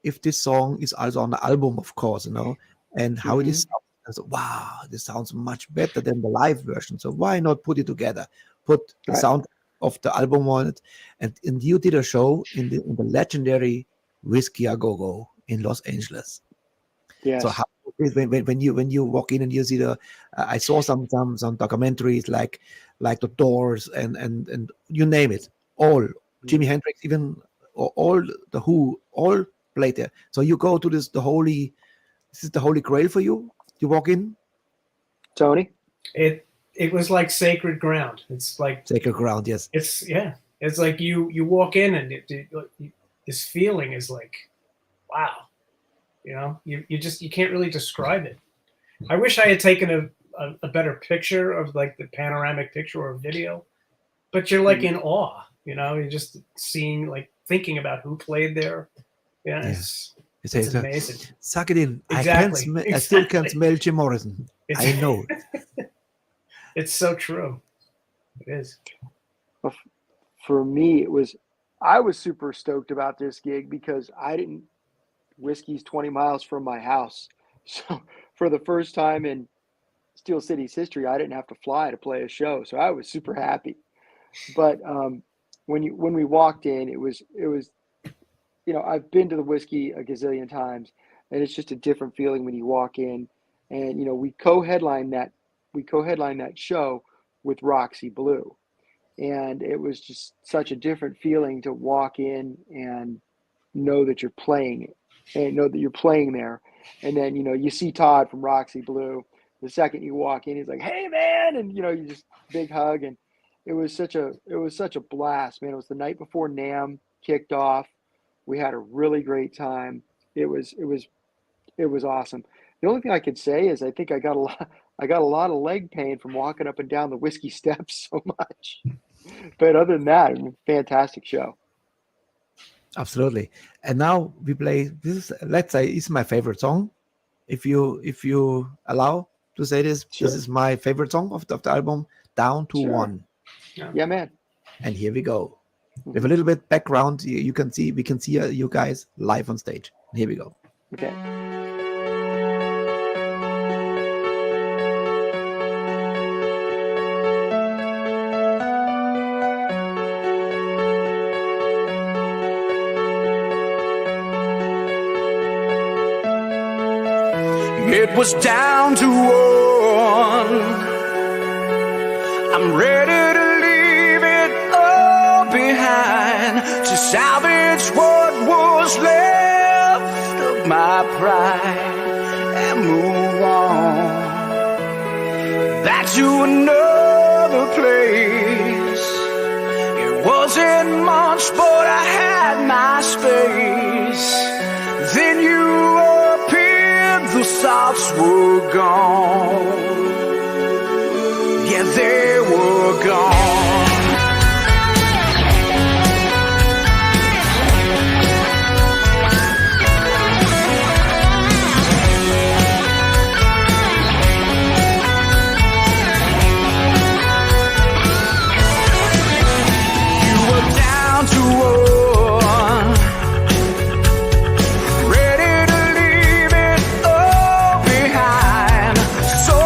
if this song is also on the album, of course, and how it is. I thought, wow, this sounds much better than the live version. So why not put it together? Put the sound of the album on it. And you did a show in the legendary Whiskey A Go Go in Los Angeles. Yes. So how when you walk in and you see I saw some documentaries like the Doors and you name it, all Jimi Hendrix, even all the Who, all played there. So you go to this is the holy grail for you. You walk in, Tony. It was like sacred ground. It's like sacred ground. Yes. It's like you walk in and this feeling is like, wow. You can't really describe it. I wish I had taken a better picture of like the panoramic picture or video, but you're like in awe, you're just seeing, like thinking about who played there. Yeah. It's amazing. Suck it in. Exactly. I still can't smell Jim Morrison. I know. It's so true. It is. For me, I was super stoked about this gig because Whiskey's 20 miles from my house. So for the first time in Steel City's history, I didn't have to fly to play a show. So I was super happy. But when we walked in, it was I've been to the Whiskey a gazillion times, and it's just a different feeling when you walk in. And we co-headlined that show with Roxy Blue, and it was just such a different feeling to walk in and know that you're playing it, and know that you're playing there. And then you see Todd from Roxy Blue. The second you walk in, he's like, "Hey man," and you just big hug, and it was such a blast, man. It was the night before NAMM kicked off. We had a really great time. It was awesome. The only thing I could say is I think I got a lot of leg pain from walking up and down the Whiskey steps so much. But other than that, fantastic show. Absolutely. And now we play this. Let's say it's my favorite song. If you allow to say this, Sure. This is my favorite song of the album, Down to Sure. One. Yeah, man. And here we go. With a little bit background, we can see you guys live on stage. Here we go. Okay. It was down to one. I'm ready to leave it all behind, to salvage what was left of my pride and move on back to another place. It wasn't much, but I had my space. Then you appeared, the softs were gone. Yeah, they were gone. You were down to one, ready to leave it all behind. So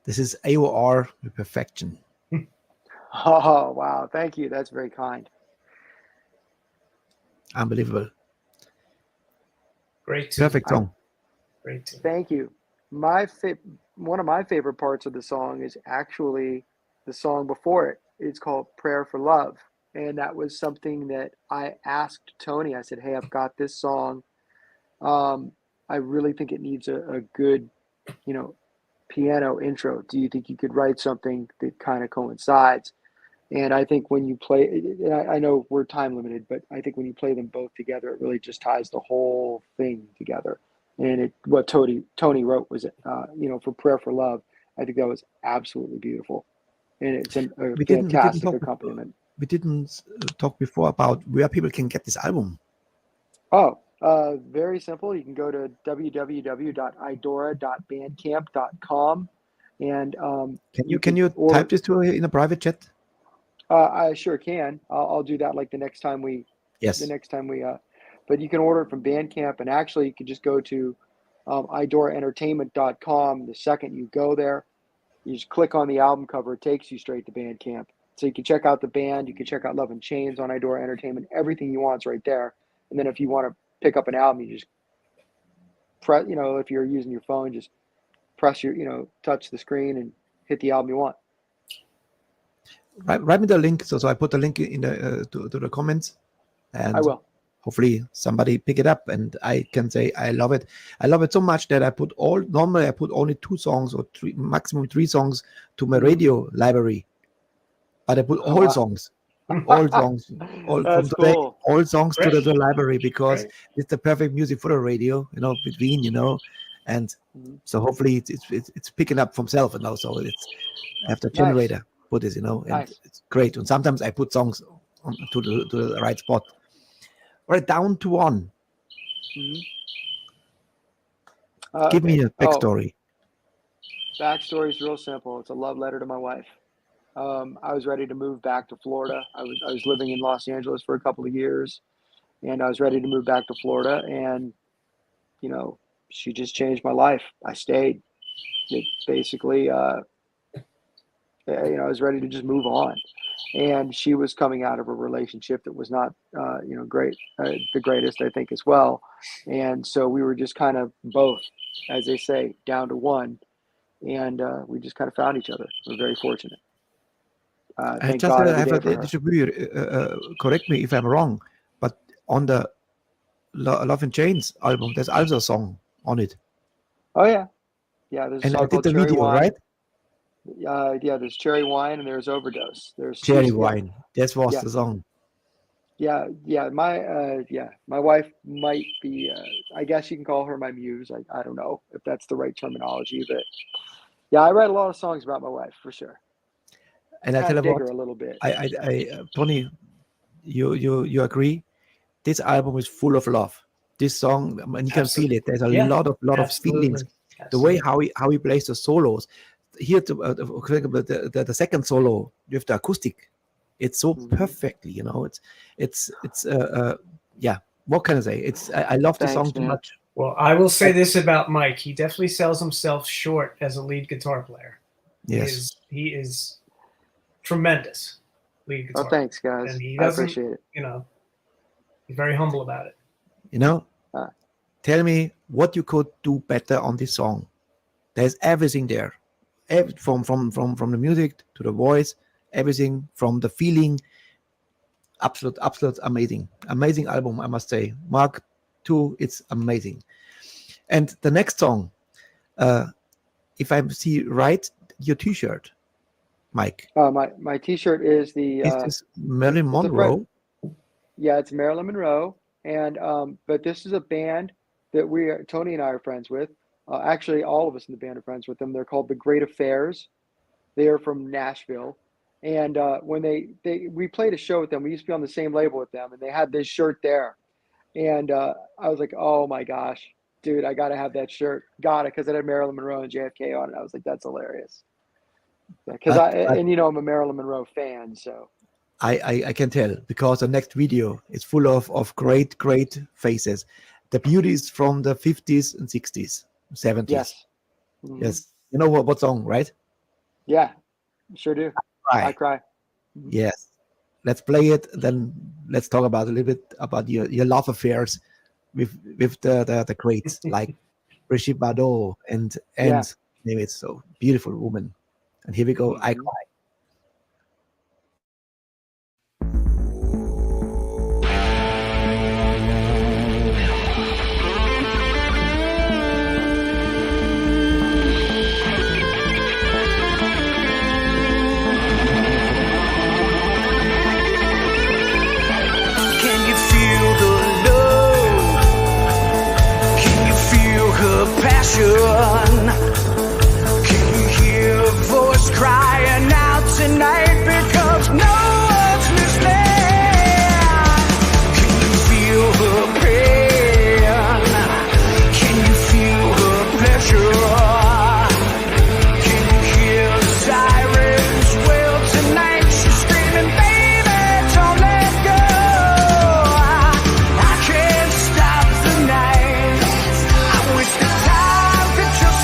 This is AOR with Perfection. Oh, wow. Thank you. That's very kind. Unbelievable. Great tune. Perfect song. Great tune. Thank you. One of my favorite parts of the song is actually the song before it. It's called Prayer for Love. And that was something that I asked Tony. I said, hey, I've got this song. I really think it needs a good, piano intro. Do you think you could write something that kind of coincides? And I think when you play, I know we're time limited, but I think when you play them both together, it really just ties the whole thing together. And what Tony wrote was, for Prayer for Love, I think that was absolutely beautiful. And it's a fantastic accompaniment. We didn't talk before about where people can get this album. Oh, very simple. You can go to www.idora.bandcamp.com. And can you type this in a private chat? I sure can. I'll do that like the next time we. Yes. The next time we. But you can order it from Bandcamp, and actually you can just go to idoraentertainment.com. The second you go there, you just click on the album cover. It takes you straight to Bandcamp. So you can check out the band. You can check out Love and Chains on Idora Entertainment. Everything you want's right there. And then if you want to pick up an album, you just press. If you're using your phone, just press touch the screen and hit the album you want. Write me the link. So I put the link in the to the comments, and I will. Hopefully somebody pick it up, and I can say I love it. I love it so much that normally I put only 2 songs or 3, maximum 3 songs to my radio library, but I put all songs, all songs, all from today, cool. all songs to the library, because it's the perfect music for the radio, between, and so hopefully it's picking up from self, and also I have the generator put this, and it's great. And sometimes I put songs to the right spot. Right, down to 1. Give me a backstory. Backstory is real simple. It's a love letter to my wife. I was ready to move back to Florida. I was living in Los Angeles for a couple of years, and I was ready to move back to Florida. And she just changed my life. I stayed. It basically, I was ready to just move on. And she was coming out of a relationship that was not, great, the greatest, I think, as well. And so we were just kind of both, as they say, down to 1. And we just kind of found each other. We're very fortunate. Thank God every day for her. Correct me if I'm wrong, but on the Love and Chains album, there's also a song on it. Oh, yeah. Yeah, there's a song called Cherry video, Wine. right? There's Cherry Wine and there's Overdose. There's Cherry Wine. That was the song. Yeah. My wife might be. I guess you can call her my muse. I don't know if that's the right terminology, but yeah, I write a lot of songs about my wife for sure. And I tell you what, her a little bit. Tony, you agree? This album is full of love. This song, and you can feel it. There's a lot of feelings. Absolutely. The way how he plays the solos. Here, the second solo with the acoustic, it's so perfectly, it's what can I say? I love the song too much. Well, I will say this about Mike: he definitely sells himself short as a lead guitar player. Yes, he is tremendous lead guitar. Oh, thanks, guys. And he I appreciate it. He's very humble about it. Tell me what you could do better on this song. There's everything there. From the music to the voice, everything from the feeling. Absolute amazing album, I must say. Mark II, it's amazing. And the next song, if I see right, your T-shirt, Mike. My T-shirt is Is this Marilyn Monroe? Yeah, it's Marilyn Monroe, and but this is a band that Tony and I are friends with. Actually, all of us in the band are friends with them. They're called The Great Affairs. They are from Nashville. And when we played a show with them, we used to be on the same label with them, and they had this shirt there. And I was like, oh my gosh, dude, I got to have that shirt. Got it, because it had Marilyn Monroe and JFK on it. I was like, that's hilarious. Because I'm a Marilyn Monroe fan, so. I can tell, because the next video is full of great faces. The beauties from the 50s and 60s. 70s. Yes. Yes. You know what song, right? Yeah, sure do. I cry. Yes. Let's play it. Then let's talk about a little bit about your love affairs with the greats like Brigitte Bardot and name it. So beautiful woman. And here we go. I cry. Passion. Can you hear a voice crying out tonight because no one's listening? Can you feel her pain? Can you feel her pleasure? Can you hear the sirens wail tonight? She's screaming, baby, don't let go. I can't stop the night. I wish the time could just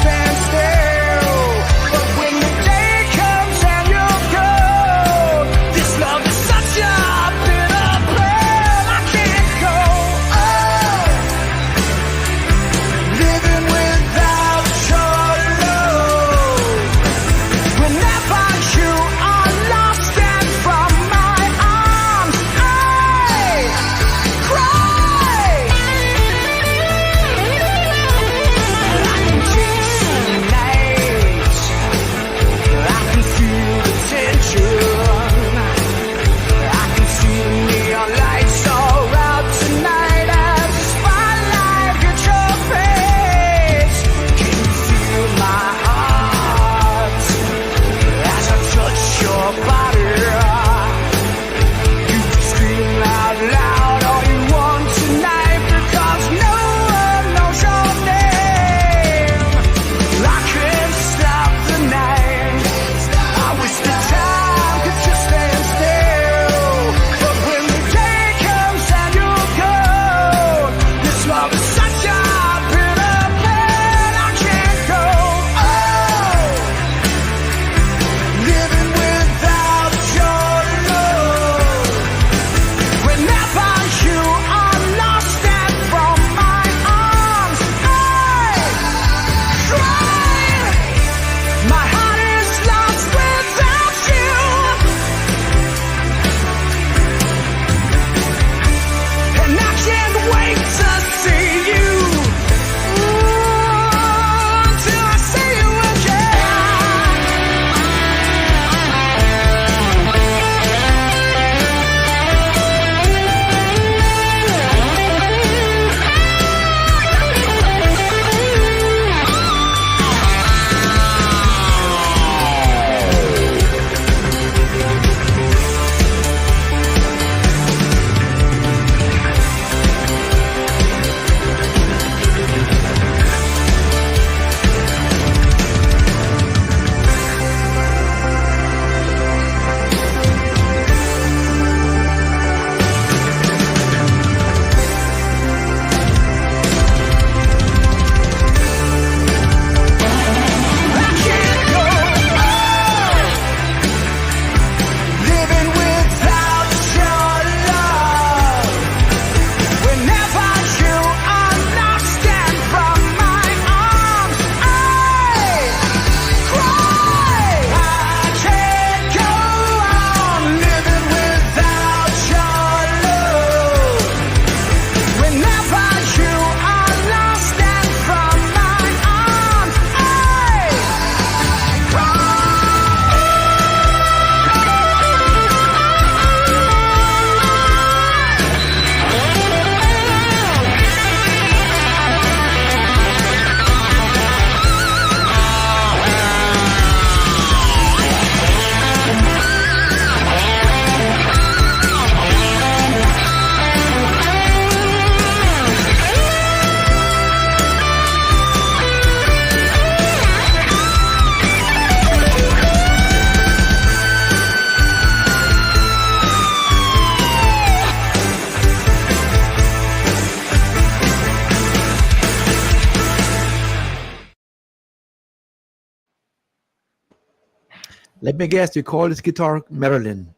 Let me guess, you call this guitar Marilyn.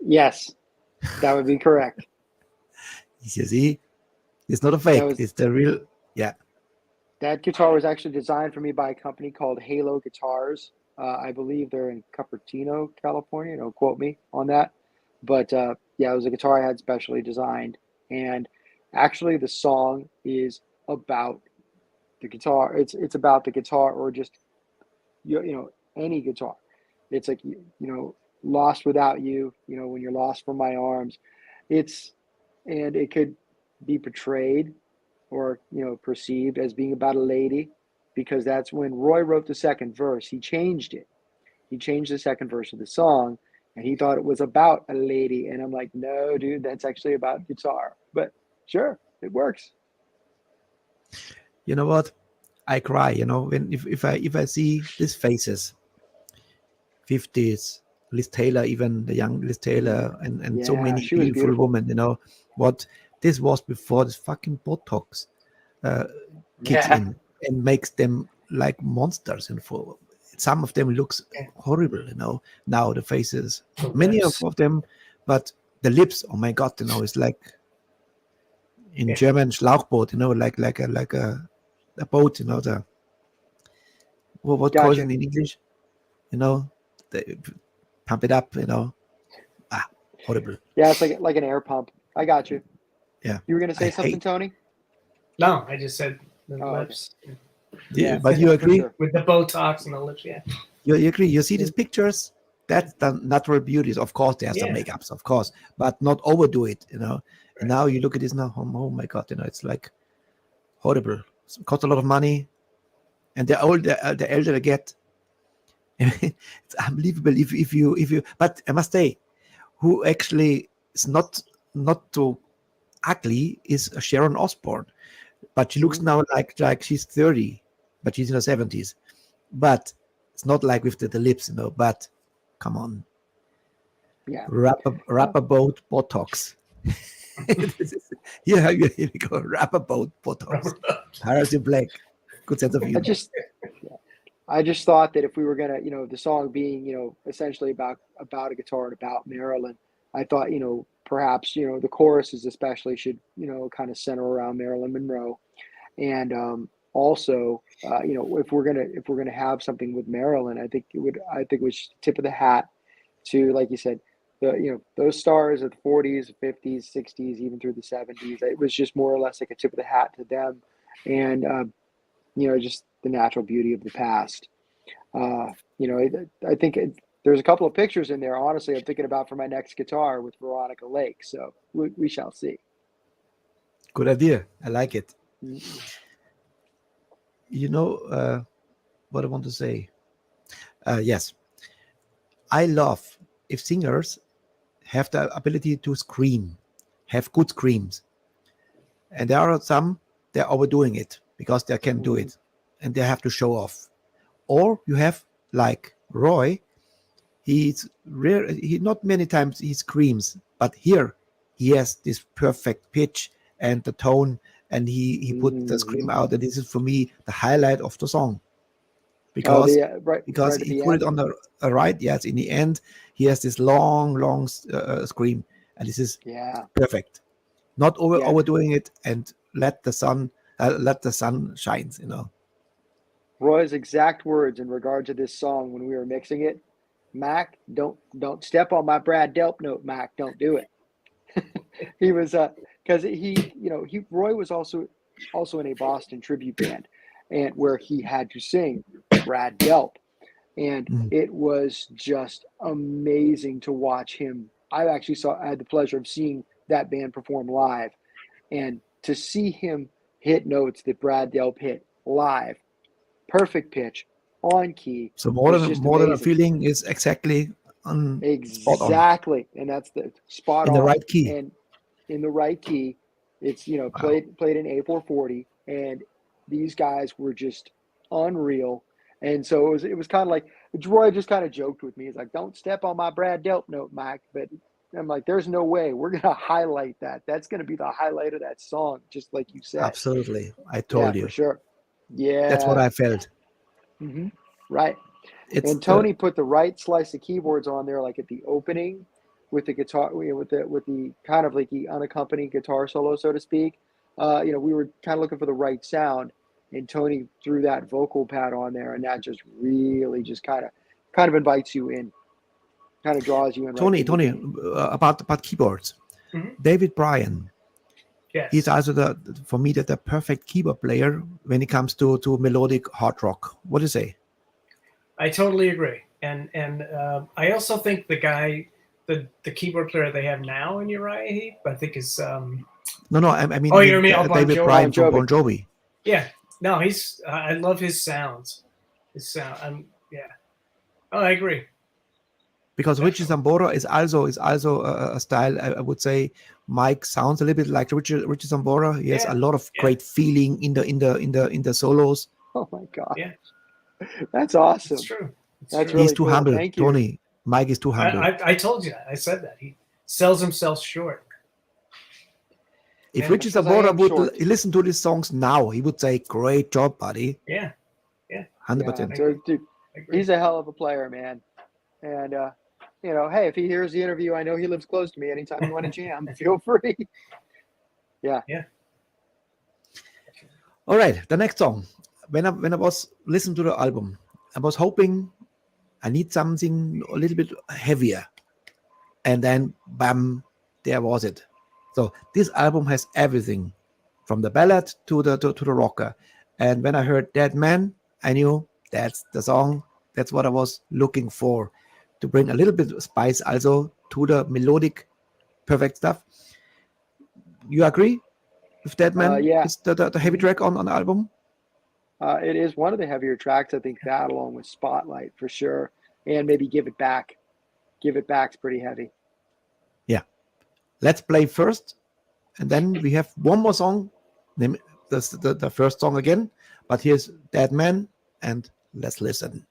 Yes, that would be correct. You see, it's not a fake. was- It's the real. Yeah. That guitar was actually designed for me by a company called Halo Guitars. I believe they're in Cupertino, California. Don't quote me on that. But yeah, it was a guitar I had specially designed. And actually, the song is about the guitar. It's about the guitar, or just any guitar. It's like lost without you. When you're lost from my arms. And it could be portrayed or perceived as being about a lady, because that's when Roy wrote the second verse. He changed it. He changed the second verse of the song, and he thought it was about a lady. And I'm like, no, dude, that's actually about guitar. But sure, it works. You know what? I cry. When if I see these faces, 50s, Liz Taylor, even the young Liz Taylor, and so Yeah, many she was beautiful beautiful. women. What this was before this fucking Botox kicks Yeah. in and makes them like monsters. And for some of them looks horrible. Now the faces, many of them, but the lips. Oh my God! It's like in German Schlauchboot. Like a boat. The what Gotcha. calls it in English? They pump it up. Horrible. Yeah, it's like an air pump. I got you. Yeah. You were gonna say I something, hate- Tony? No, I just said the Oh, okay. lips Yeah, but you for agree? sure. with the Botox and the lips. Yeah. You agree? You see these pictures? That's the natural beauties. Of course, there's some Yeah. makeups, of course, but not overdo it. And now you look at this now. Oh my God! It's like horrible. It costs a lot of money, and the older the elder I get, it's unbelievable. If you, but I must say, who actually is not too ugly is Sharon Osbourne, but she looks now like she's 30, but she's in her 70s. But it's not like with the lips, But come on, Yeah. rapper boat Botox. Here we go. Rapper boat Botox. Paris in Black. Good sense of humor. I just thought that if we were gonna, the song being, essentially about a guitar and about Marilyn, I thought, perhaps, the choruses especially should, kind of center around Marilyn Monroe, and also, if we're gonna have something with Marilyn, I think it was tip of the hat to, like you said, those stars of the 40s, 50s, 60s, even through the 70s. It was just more or less like a tip of the hat to them, and just the natural beauty of the past. I think there's a couple of pictures in there. Honestly, I'm thinking about for my next guitar with Veronica Lake. So we shall see. Good idea. I like it. What I want to say. Yes, I love if singers have the ability to scream, have good screams, and there are some they're overdoing it because they can do it, and they have to show off. Or you have like Roy. He's rare. He not many times he screams, but here he has this perfect pitch and the tone, and he put the scream out. And this is for me the highlight of the song, because right at he the put end. it on the right. Yes, in the end he has this long scream, and this is perfect. Not overdoing it, and let the sun shines. Roy's exact words in regard to this song when we were mixing it: Mac, don't step on my Brad Delp note, Mac, don't do it. He was because Roy was also in a Boston tribute band, and where he had to sing Brad Delp, and it was just amazing to watch him. I had the pleasure of seeing that band perform live, and to see him hit notes that Brad Delp hit live, perfect pitch, on key. So more than a feeling is exactly spot on. Exactly, and that's the spot in on the right key. and in the right key. It's played in A440, and these guys were just unreal. And so it was kind of like Roy just kind of joked with me. He's like, "Don't step on my Brad Delp note, Mike." But I'm like, "There's no way we're gonna highlight that. That's gonna be the highlight of that song, just like you said." Absolutely, I told you for sure. Yeah, that's what I felt. Right. And Tony put the right slice of keyboards on there, like at the opening, with the guitar, with the kind of like the unaccompanied guitar solo, so to speak. We were kind of looking for the right sound, and Tony threw that vocal pad on there, and that just really just kind of invites you in, kind of draws you in. Tony, about keyboards. Mm-hmm. David Bryan. Yes. He's also for me the perfect keyboard player when it comes to melodic hard rock. What do you say? I totally agree, and I also think the guy, the keyboard player they have now in Uriah Heep, I think is No, I mean. Oh, you mean David Bryan from Bon Jovi? Yeah, no, he's. I love his sounds. His sound. Oh, I agree. Because Richie Sambora is also a style. I would say Mike sounds a little bit like Richie Sambora. He has a lot of great feeling in the solos. Oh my God! Yeah, that's awesome. It's true. That's true. He's too cool. humble, Thank you. Tony. Mike is too humble. I told you that. I said that. He sells himself short. If Richie Sambora would listen to these songs now, he would say, "Great job, buddy." Yeah. 100%. Dude, he's a hell of a player, man. And hey, if he hears the interview, I know he lives close to me. Anytime you want to jam, feel free. Yeah. All right, the next song. When I was listening to the album, I was hoping I need something a little bit heavier, and then bam, there was it. So this album has everything, from the ballad to the rocker. And when I heard Dead Man, I knew that's the song. That's what I was looking for, to bring a little bit of spice also to the melodic, perfect stuff. You agree with Dead Man? Yeah. It's the heavy track on the album. It is one of the heavier tracks. I think that, along with Spotlight, for sure, and maybe Give It Back. Give It Back's pretty heavy. Yeah. Let's play first, and then we have one more song. Name the first song again, but here's Dead Man, and let's listen.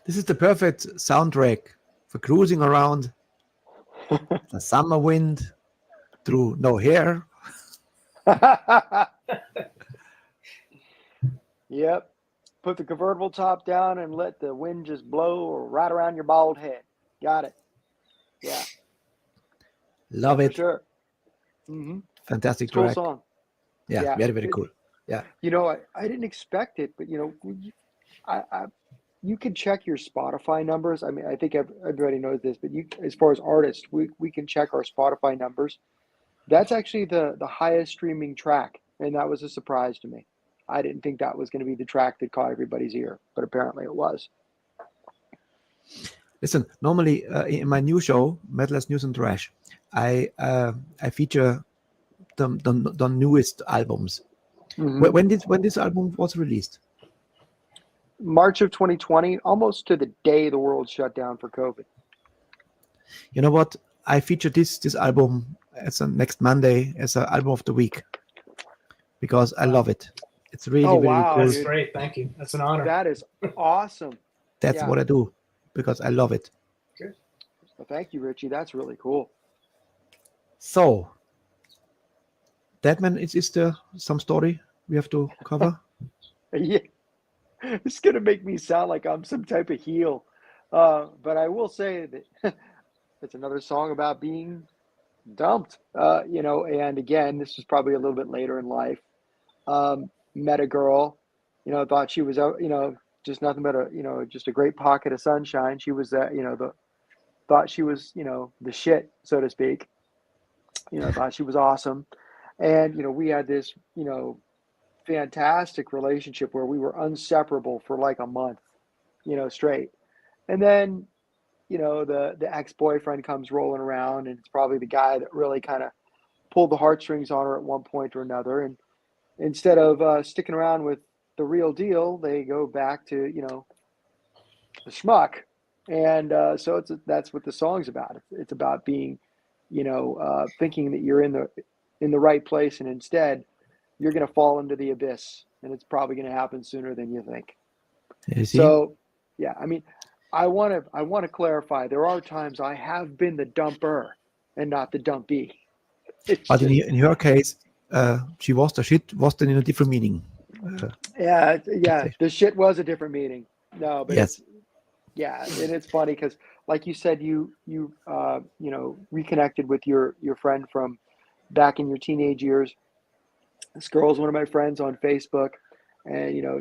This is the perfect soundtrack for cruising around the summer wind through no hair. Yep. Put the convertible top down and let the wind just blow right around your bald head. Got it. Yeah. Love For it. sure. Mm-hmm. Fantastic Cool track. song. Yeah, Yeah. very, very cool. Yeah. You know, I didn't expect it, but you know, you can check your Spotify numbers. I mean, I think everybody knows this, but as far as artists, we can check our Spotify numbers. That's actually the highest streaming track, and that was a surprise to me. I didn't think that was going to be the track that caught everybody's ear, but apparently it was. Listen, normally in my new show, Metal as News and Trash, I feature the newest albums. Mm-hmm. When this album was released? March of 2020, almost to the day the world shut down for COVID. You know what? I feature this album as a next Monday as an album of the week because I love it. It's really, Oh, really wow, cool. That's great. Thank you. That's an honor. That is awesome. That's Yeah. what I do because I love it. Well, thank you, Richie. That's really cool. So, Deadman, is there some story we have to cover? Yeah. It's going to make me sound like I'm some type of heel. But I will say that it's another song about being dumped, you know, and again, this was probably a little bit later in life. Met a girl, you know, thought she was, you know, just nothing but a, you know, just a great pocket of sunshine. She was, you know, thought she was, you know, the shit, so to speak, you know, thought she was awesome. And, you know, we had this, you know, fantastic relationship where we were inseparable for like a month, you know, straight. And then, you know, the ex-boyfriend comes rolling around, and it's probably the guy that really kind of pulled the heartstrings on her at one point or another. And instead of sticking around with the real deal, they go back to, you know, the schmuck. And so that's what the song's about. It's about being, you know, thinking that you're in the right place, and instead you're going to fall into the abyss, and it's probably going to happen sooner than you think. So, yeah, I mean, I want to clarify. There are times I have been the dumper and not the dumpy. But in your case, she was the shit was then in a different meaning. Yeah. The shit was a different meaning. No, but yes. And it's funny because, like you said, you know, reconnected with your friend from back in your teenage years. This girl's one of my friends on Facebook, and you know,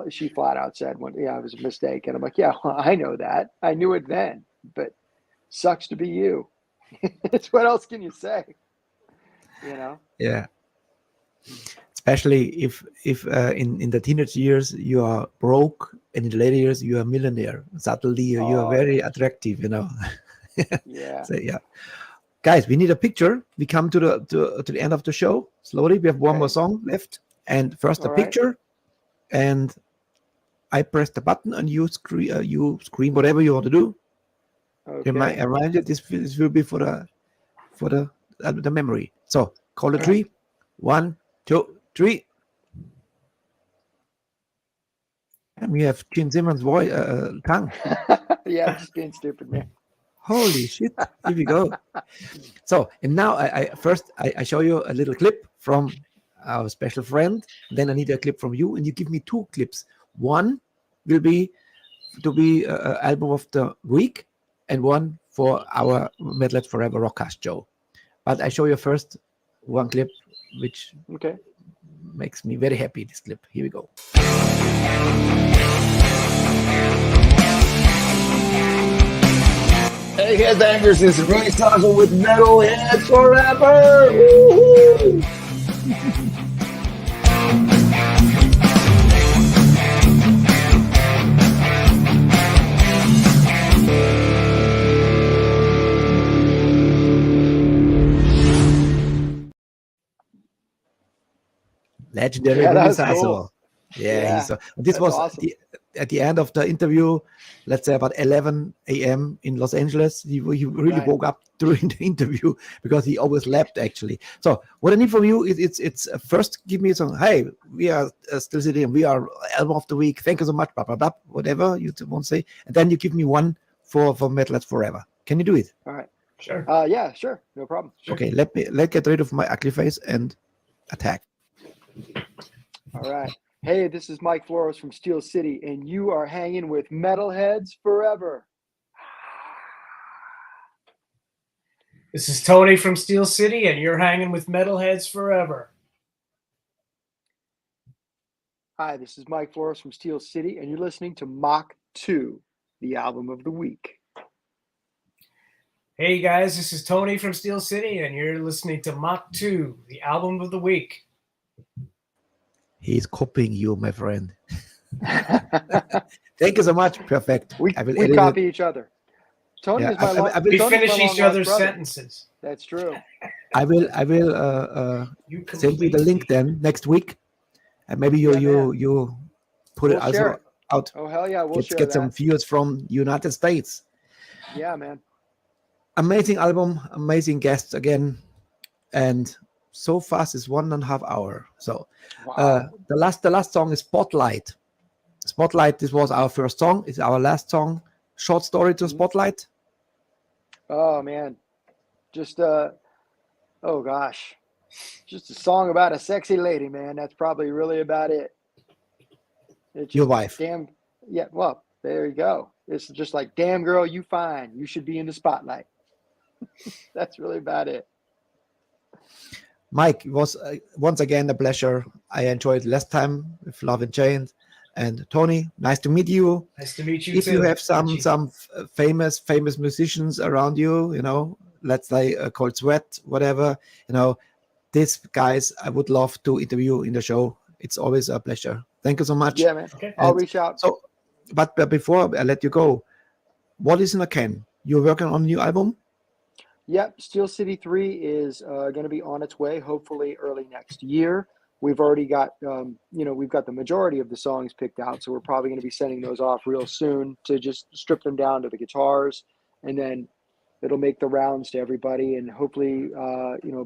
she flat out said, "Yeah, it was a mistake." And I'm like, "Yeah, well, I know that. I knew it then, but sucks to be you." It's what else can you say? You know? Yeah. Especially if in the teenage years you are broke, and in the later years you are a millionaire. Suddenly you are very attractive, you know. Yeah. So, yeah. Guys, we need a picture. We come to the end of the show. Slowly, we have one more song left, and first a picture, and I press the button, and you scream whatever you want to do. Okay. Remind you, this will be for the memory. So call it 3, 1, 2, 3. And we have Gene Simmons' voice, tongue. Yeah, I'm just being stupid, man. Holy shit! Here we go. So, and now I show you a little clip from our special friend. Then I need a clip from you, and you give me 2 clips. One will be to be album of the week, and one for our METALHEADS FOREVER Rockcast Show. But I show you first one clip, which makes me very happy. This clip. Here we go. Hey, headbangers, this is Ronnie Stossel with Metalheads Forever! Woo-hoo! Legendary Yeah, that's Sasso. cool. Yeah. This that's was awesome. at the end of the interview, let's say about 11 a.m. in Los Angeles. He really Right. woke up during the interview because he always slept actually. So what I need from you is it's first give me some, hey, we are Steelcity and we are album of the week. Thank you so much, blah, blah, blah, whatever you want to say. And then you give me one for METALHEADS Forever. Can you do it? All right. Sure. Yeah, sure. No problem. Sure. Okay, let's get rid of my ugly face and attack. All right. Hey, this is Mike Flores from Steelcity, and you are hanging with Metalheads Forever. This is Tony from Steelcity, and you're hanging with Metalheads Forever. Hi, this is Mike Flores from Steelcity, and you're listening to Mach 2, the album of the week. Hey guys, this is Tony from Steelcity, and you're listening to Mach 2, the album of the week. He's copying you, my friend. Thank you so much. Perfect. We edit copy it. each other. Tony Yeah, is my long. We Tony's finish my each long-lost other's brother. sentences. That's true. I will You send you the link then next week, and maybe you put We'll it share also it. out. Oh hell yeah, we'll share Get that. some viewers from United States. Yeah, man. Amazing album, amazing guests again, and so fast is 1.5 hours. So Wow. the last song is Spotlight. Spotlight. This was our first song. It's our last song. Short story to Spotlight. Oh man, just oh gosh, just a song about a sexy lady, man. That's probably really about it. It's Your just, wife. Damn. Yeah. Well, there you go. It's just like, damn girl, you fine. You should be in the spotlight. That's really about it. Mike, it was once again a pleasure. I enjoyed last time with Love and Chains. And Tony, nice to meet you. Nice to meet you If too. you have some famous musicians around you, let's say Cold Sweat, whatever, these guys I would love to interview in the show. It's always a pleasure. Thank you so much. Yeah, man. Okay. I'll And reach out. So, but before I let you go, what is in a can? You're working on a new album? Yep, Steelcity 3 is going to be on its way, hopefully early next year. We've already got, we've got the majority of the songs picked out, so we're probably going to be sending those off real soon to just strip them down to the guitars, and then it'll make the rounds to everybody, and hopefully,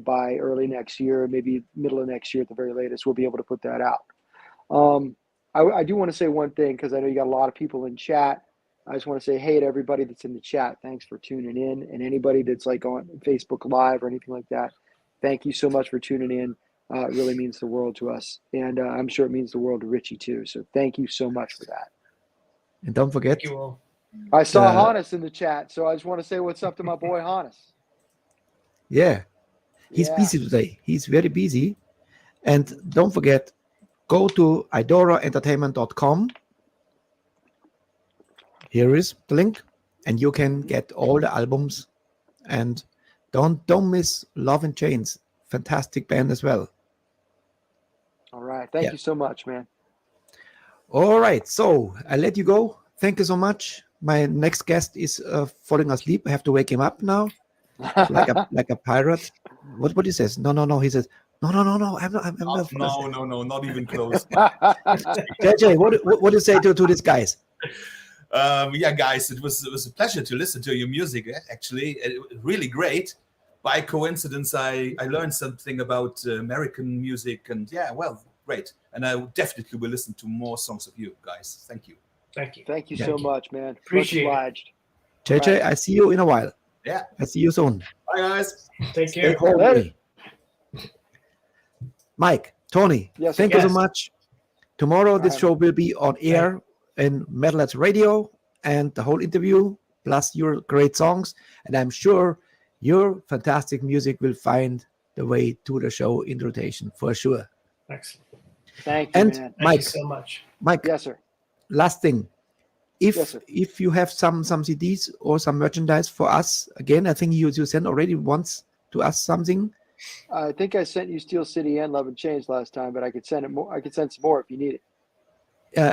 by early next year, maybe middle of next year at the very latest, we'll be able to put that out. I do want to say one thing, because I know you got a lot of people in chat. I just want to say hey to everybody that's in the chat. Thanks for tuning in. And anybody that's like on Facebook Live or anything like that, thank you so much for tuning in. It really means the world to us. And I'm sure it means the world to Richie too. So thank you so much for that. And don't forget, Thank you all. I saw Hannes in the chat. So I just want to say what's up to my boy Hannes. yeah, he's Yeah. busy today. He's very busy. And don't forget, go to idoraentertainment.com. Here is the link, and you can get all the albums. And don't miss Love and Chains. Fantastic band as well. All right. Thank you so much, man. All right, so I let you go. Thank you so much. My next guest is falling asleep. I have to wake him up now, like a pirate. What he says? No. He says no. I'm not. No, not even close. JJ, what do you say to these guys? Yeah, guys, it was a pleasure to listen to your music. Actually, really great. By coincidence, I learned something about American music, and great. And I definitely will listen to more songs of you guys. Thank you. Thank you. Thank you so much, man. Appreciate it. Much obliged. JJ, Right. I see you in a while. Yeah. I see you soon. Bye, guys. Take Stay care. home. Later. Mike, Tony, Yes, thank you so yes. much. Tomorrow, this All right. show will be on air in Metalheads Radio, and the whole interview, plus your great songs. And I'm sure your fantastic music will find the way to the show in rotation, for sure. Excellent. Thank you, And man. Thank Mike, you so much. Mike, Yes, sir. last thing. Yes, sir. If you have some CDs or some merchandise for us, again, I think you sent already once to us something. I think I sent you Steelcity and Love and Chains last time, but I could send it more. I could send some more if you need it.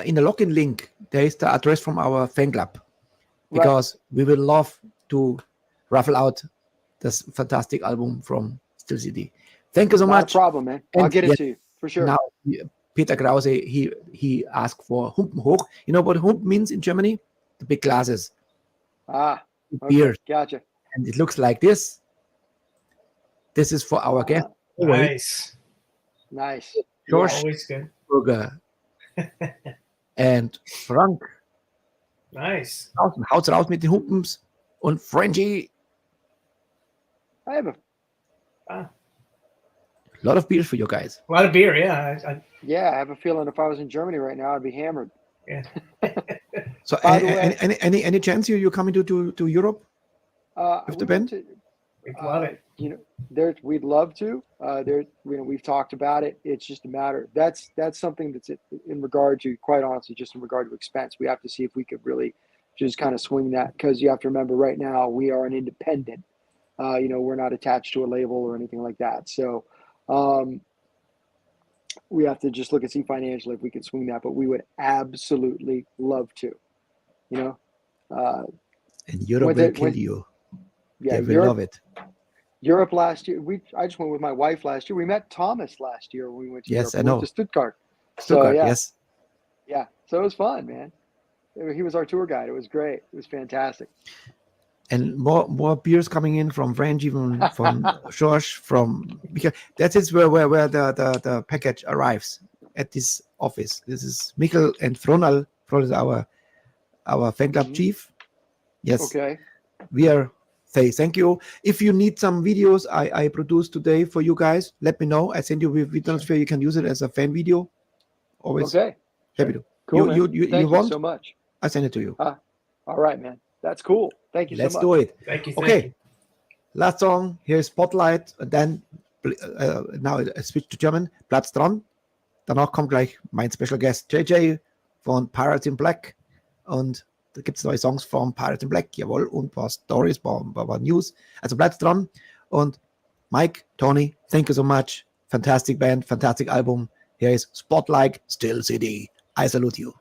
In the login link, there is the address from our fan club, because we will love to raffle out this fantastic album from Steelcity. Thank you so Not much. a problem, man. I'll And get it yes, to you for sure. Now, Peter Krause, he asked for Humpen hoch. You know what Humpen means in Germany? The big glasses. Ah, Beer. okay, gotcha. And it looks like this. This is for our guest. Nice. George Always good. Burger. And Frank. Nice. Haut's raus mit den Humpens. Und Frenchie. I have a lot of beers for you guys. A lot of beer, yeah. I have a feeling if I was in Germany right now, I'd be hammered. Yeah. So any chance you're coming to Europe with the band? We'd love it. We'd love to. We've talked about it. It's just a matter. That's something that's in regard to, quite honestly, just in regard to expense. We have to see if we could really just kind of swing that, because you have to remember right now we are an independent. We're not attached to a label or anything like that. So we have to just look and see financially if we can swing that. But we would absolutely love to. And Europe will kill you. Yeah, they will love it. Europe last year. I just went with my wife last year. We met Thomas last year when we went to Europe. I know. We went to Stuttgart. Yes. Yeah. So it was fun, man. He was our tour guide. It was great. It was fantastic. And more beers coming in from French, even from George, because that is where the package arrives at this office. This is Michael and Fronal. Fronal is our fan club chief. Yes. Okay. We are say thank you. If you need some videos I produced today for you guys, let me know. I send you with transfer. You can use it as a fan video. Always okay. Happy to. Cool. Thank you so much. I send it to you. All right, man. That's cool. Thank you so much. Let's do it. Thank you. Okay. Last song. Here's Spotlight. And then now I switch to German. Platz dran. Danach kommt gleich mein Special Guest JJ von Pirates in Black. Und da gibt es neue Songs von Pirates in Black. Jawohl. Und ein paar Stories, ein paar News. Also bleibt dran. Und Mike, Tony, thank you so much. Fantastic band, fantastic album. Here is Spotlight, Steelcity. I salute you.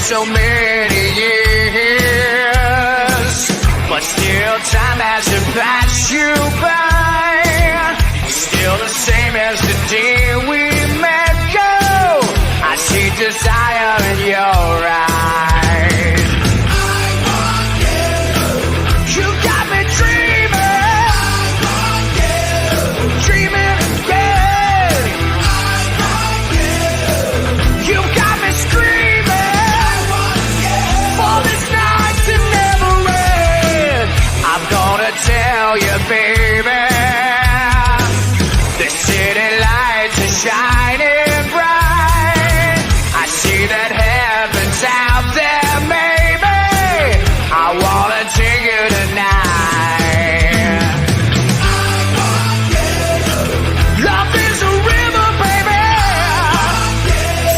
So many years, but still time hasn't passed you by. Still the same as the day we met. Go, I see desire in your eyes. I want you. You got me dreaming. I want you. Dreaming again. I want you. You got me screaming. Tell you, baby, the city lights are shining bright. I see that heaven's out there, maybe. I wanna take you tonight. Love is a river, baby.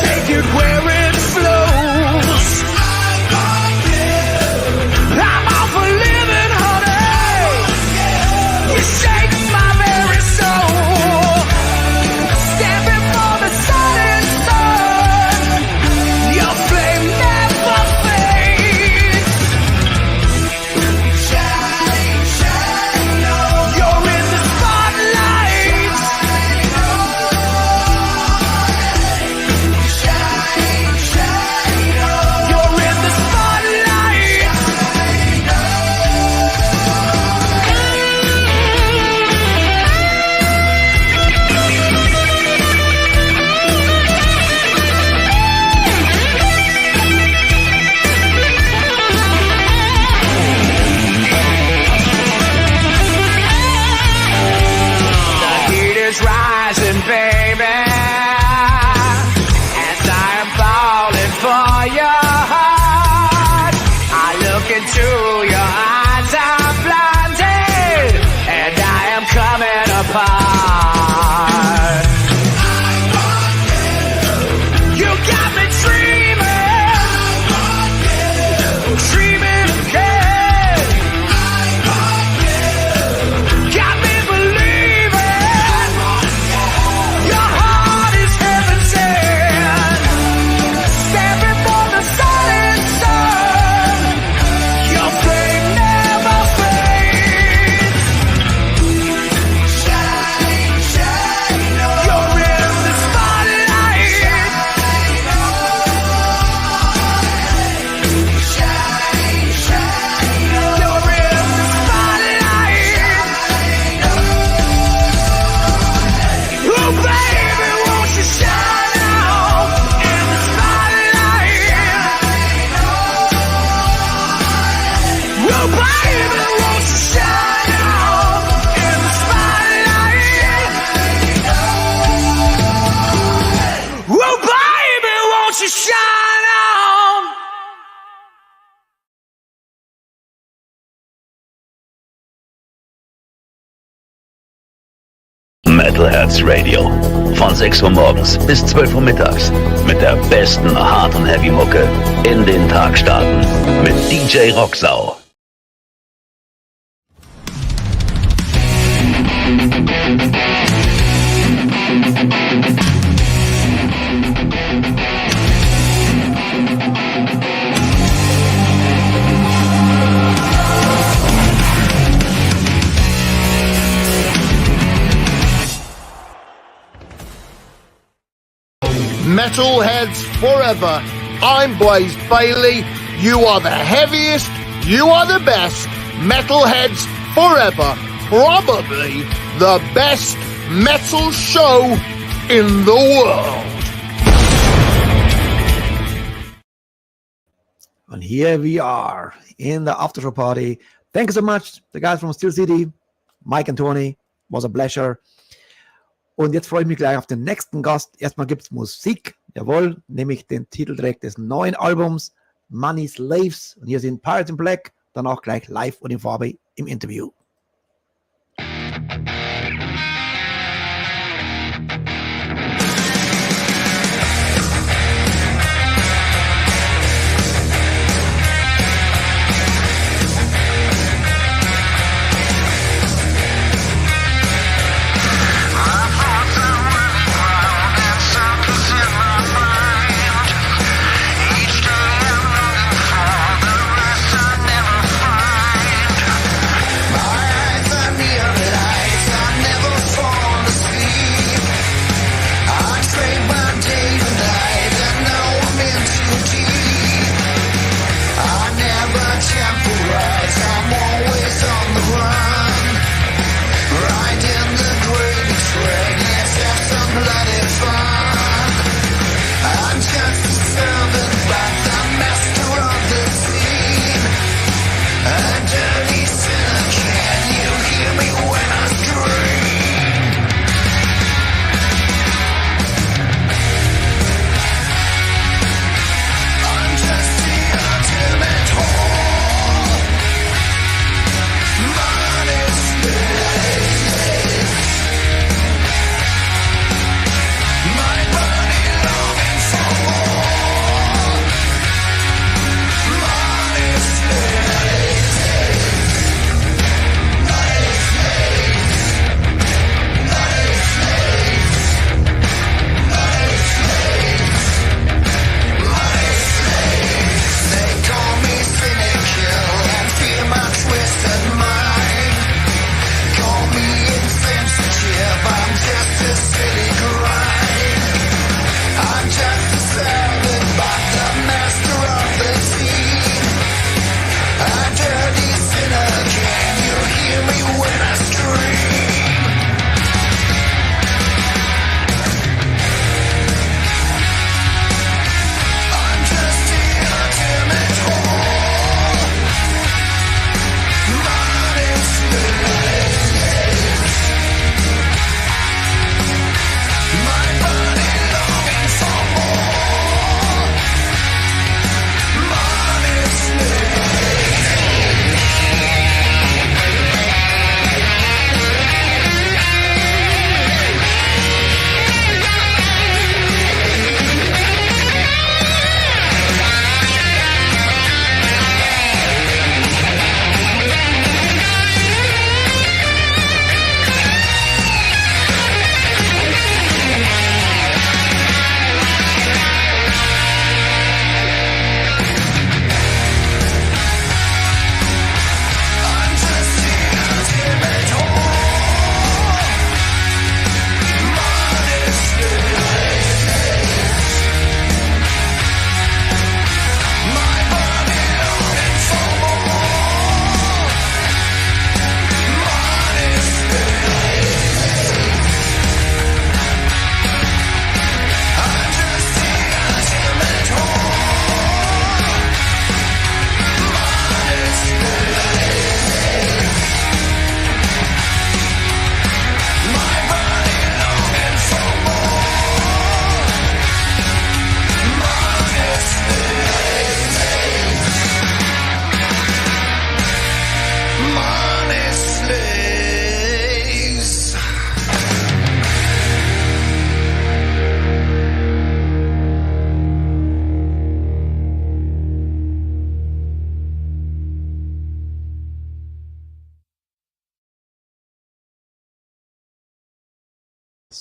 Take it where it flows. I'm out for living, honey. You shake my very soul. Stand before Metalheads Radio. Von 6 Uhr morgens bis 12 Uhr mittags. Mit der besten Hard- und Heavy-Mucke in den Tag starten. Mit DJ Rocksau. Metalheads forever. I'm Blaze Bailey. You are the heaviest. You are the best. Metalheads forever. Probably the best metal show in the world. And here we are in the after show party. Thank you so much, the guys from Steelcity, Mike and Tony. Was a pleasure. Und jetzt freue ich mich gleich auf den nächsten Gast. Erstmal gibt es Musik, jawohl, nämlich den Titeltrack des neuen Albums Money Slaves. Und hier sind Pirates in Black, dann auch gleich live und in Farbe im Interview. My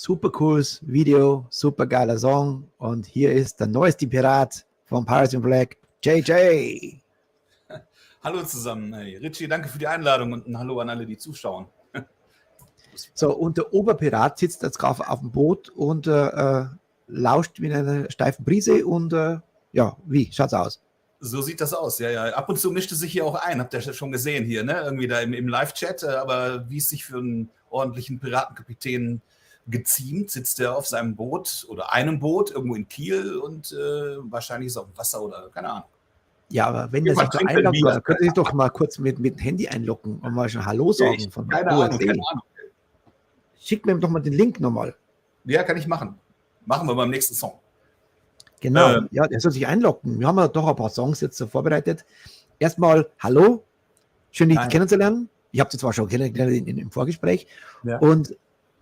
super cooles Video, super geiler Song. Und hier ist der neueste Pirat von Pirates in Black, JJ. Hallo zusammen. Hey, Richie, danke für die Einladung und ein Hallo an alle, die zuschauen. So, und der Oberpirat sitzt jetzt drauf auf dem Boot und lauscht mit einer steifen Brise und ja, wie schaut's aus? So sieht das aus, ja, ja. Ab und zu mischte sich hier auch ein, habt ihr schon gesehen hier, ne? Irgendwie da im Live-Chat, aber wie es sich für einen ordentlichen Piratenkapitän geziemt, sitzt er auf seinem Boot oder einem Boot irgendwo in Kiel und wahrscheinlich ist er auf dem Wasser oder keine Ahnung. Ja, aber wenn er sich da einloggt, könnte er sich doch mal kurz mit dem Handy einloggen und mal schon Hallo sagen von keine Ahnung. Schick mir doch mal den Link nochmal. Ja, kann ich machen. Machen wir beim nächsten Song. Genau, ja, er soll sich einloggen. Wir haben ja doch ein paar Songs jetzt so vorbereitet. Erstmal, hallo, schön, dich kennenzulernen. Ich habe sie zwar schon kennengelernt im Vorgespräch. Ja. Und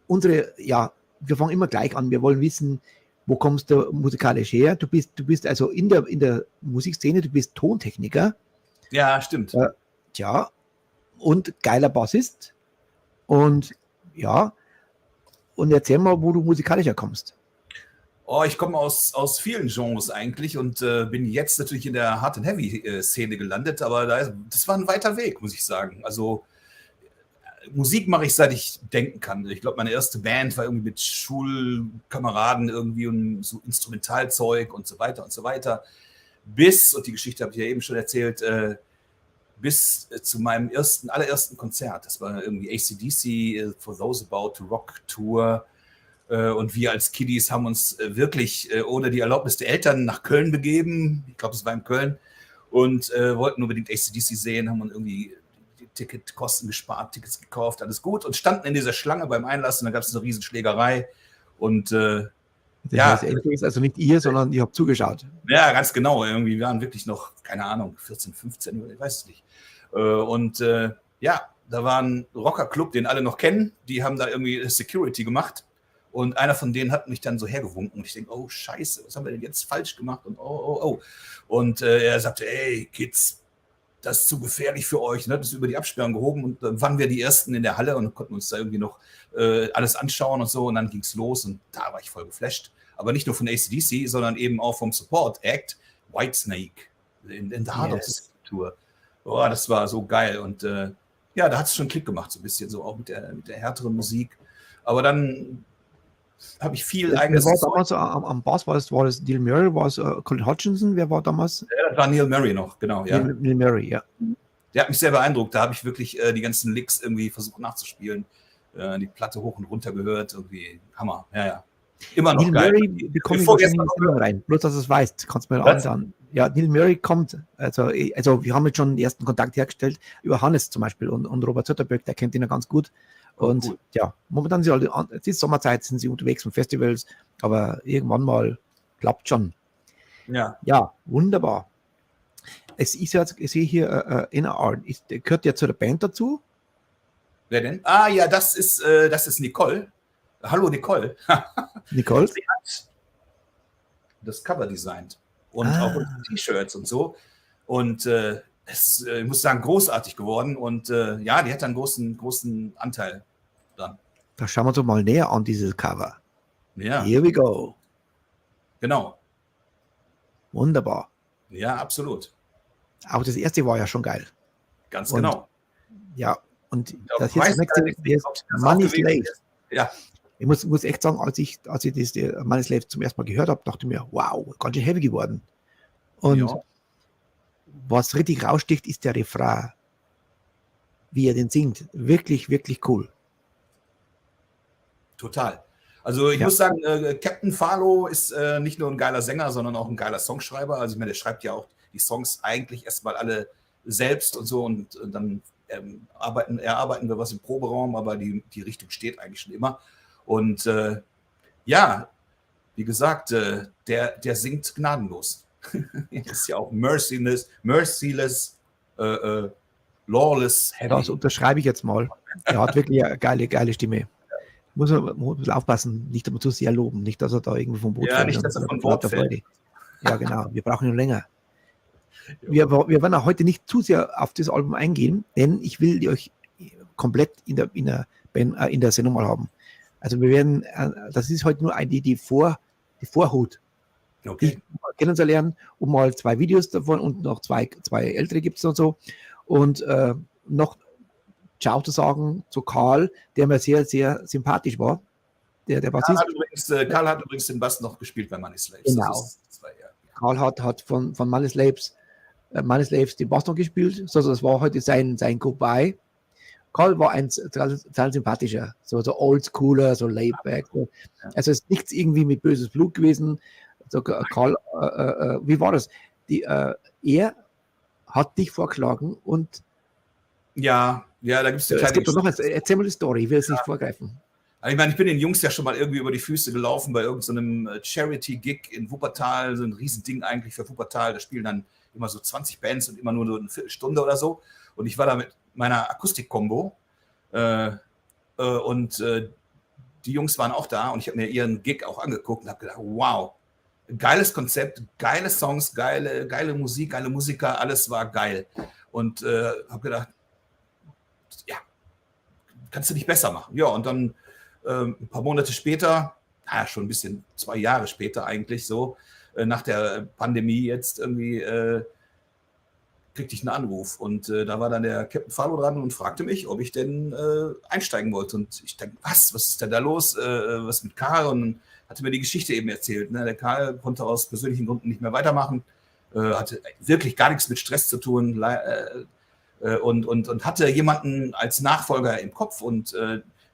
wir fangen immer gleich an. Wir wollen wissen, wo kommst du musikalisch her? Du bist also in der Musikszene, du bist Tontechniker. Ja, stimmt. Und geiler Bassist. Und ja, und erzähl mal, wo du musikalisch herkommst. Oh, ich komme aus vielen Genres eigentlich und bin jetzt natürlich in der Hard- and Heavy-Szene gelandet, aber das war ein weiter Weg, muss ich sagen. Also Musik mache ich, seit ich denken kann. Ich glaube, meine erste Band war irgendwie mit Schulkameraden irgendwie und so Instrumentalzeug und so weiter und so weiter. Und die Geschichte habe ich ja eben schon erzählt, bis zu meinem allerersten Konzert. Das war irgendwie AC/DC, For Those About to Rock Tour. Und wir als Kiddies haben uns wirklich ohne die Erlaubnis der Eltern nach Köln begeben. Ich glaube, es war in Köln. Und wollten unbedingt AC/DC sehen, haben uns irgendwie die Ticketkosten gespart, Tickets gekauft, alles gut. Und standen in dieser Schlange beim Einlass und da gab es eine riesen Schlägerei. Und das ist also nicht ihr, sondern ihr habt zugeschaut. Ja, ganz genau. Irgendwie waren wirklich noch, keine Ahnung, 14, 15, ich weiß es nicht. Da war ein Rockerclub, den alle noch kennen. Die haben da irgendwie Security gemacht. Und einer von denen hat mich dann so hergewunken. Und ich denke, oh Scheiße, was haben wir denn jetzt falsch gemacht? Und oh. Und er sagte, ey, Kids, das ist zu gefährlich für euch. Und hat uns über die Absperrung gehoben. Und dann waren wir die Ersten in der Halle und konnten uns da irgendwie noch alles anschauen und so. Und dann ging es los. Und da war ich voll geflasht. Aber nicht nur von AC/DC, sondern eben auch vom Support Act, Whitesnake, in der Hardrock-Tour. Oh, das war so geil. Und da hat es schon einen Klick gemacht, so ein bisschen, so auch mit der härteren Musik. Aber dann habe ich viel eigenes. Wer war damals am Bass? War das Neil Murray? War es Colin Hutchinson? Wer war damals? Ja, das war Neil Murray noch, genau. Ja. Neil Murray, ja. Der hat mich sehr beeindruckt. Da habe ich wirklich die ganzen Licks irgendwie versucht nachzuspielen. Die Platte hoch und runter gehört. Irgendwie Hammer. Ja. Immer noch Neil geil. Murray bekommt wahrscheinlich in die Sendung rein. Bloß, dass du es weißt. Kannst du mir anschauen. Ja, Neil Murray kommt. Also wir haben jetzt schon den ersten Kontakt hergestellt über Hannes zum Beispiel und Robert Zotterböck, der kennt ihn ja ganz gut. Und cool. Ja, momentan sind es ist Sommerzeit, sind sie unterwegs von Festivals, aber irgendwann mal klappt schon. Ja, wunderbar. Ich sehe hier NR, gehört ja zu der Band dazu. Wer denn? Ah ja, das ist Nicole. Hallo Nicole. Nicole? Sie hat das Cover designt und auch T-Shirts und so. Und ich muss sagen, großartig geworden. Und die hat einen großen Anteil dran. Da schauen wir uns doch mal näher an, dieses Cover. Ja. Here we go. Genau. Wunderbar. Ja, absolut. Auch das erste war ja schon geil. Ganz genau. Ja, und das jetzt nächste ist Money Slave. Ja. Ich muss echt sagen, als ich das Money Slave zum ersten Mal gehört habe, dachte ich mir, wow, ganz schön heavy geworden. Und was richtig raussticht, ist der Refrain. Wie er den singt. Wirklich, wirklich cool. Total. Also ich muss sagen, Captain Farlow ist nicht nur ein geiler Sänger, sondern auch ein geiler Songschreiber. Also ich meine, der schreibt ja auch die Songs eigentlich erstmal alle selbst und so und dann erarbeiten wir was im Proberaum, aber die Richtung steht eigentlich schon immer. Und wie gesagt, der singt gnadenlos. Ist ja auch merciless, lawless, heavy. Das unterschreibe ich jetzt mal. Er hat wirklich eine geile Stimme. Muss man aufpassen, nicht aber zu sehr loben, nicht, dass er da irgendwie vom Boot fällt. Ja, nicht, dass er von Bord fällt. Ja, genau. Wir brauchen ihn länger. Wir werden auch heute nicht zu sehr auf das Album eingehen, denn ich will euch komplett in der Sendung mal haben. Also wir werden, das ist heute nur die Vorhut, Okay. die kennenzulernen, um mal 2 Videos davon und noch zwei ältere gibt es und so. Und noch Ciao zu sagen zu Karl, der mir sehr, sehr sympathisch war. Der Bassist. Karl hat übrigens den Bass noch gespielt bei Money Slaves. Genau. Karl hat von Money Slaves den Bass noch gespielt. Also das war heute sein Goodbye. Karl war ein total sympathischer, so oldschooler, so laidback. Also es ist nichts irgendwie mit böses Blut gewesen. So, Karl, wie war das? Er hat dich vorgeschlagen und Ja, da gibt es eine es kleine gibt doch noch erzähl mal die Story, ich will es nicht vorgreifen. Ich meine, ich bin den Jungs ja schon mal irgendwie über die Füße gelaufen bei irgendeinem Charity-Gig in Wuppertal, so ein Riesending eigentlich für Wuppertal. Da spielen dann immer so 20 Bands und immer nur so eine Viertelstunde oder so. Und ich war da mit meiner Akustik-Kombo und die Jungs waren auch da und ich habe mir ihren Gig auch angeguckt und habe gedacht, wow, geiles Konzept, geile Songs, geile Musik, geile Musiker, alles war geil. Und habe gedacht, ja, kannst du nicht besser machen. Ja, und dann ein paar Monate später, schon ein bisschen 2 Jahre später eigentlich so, nach der Pandemie jetzt irgendwie, kriegte ich einen Anruf. Und da war dann der Captain Falo dran und fragte mich, ob ich denn einsteigen wollte. Und ich dachte, was ist denn da los? Was mit Karl? Und hatte mir die Geschichte eben erzählt. Ne? Der Karl konnte aus persönlichen Gründen nicht mehr weitermachen, hatte wirklich gar nichts mit Stress zu tun und hatte jemanden als Nachfolger im Kopf und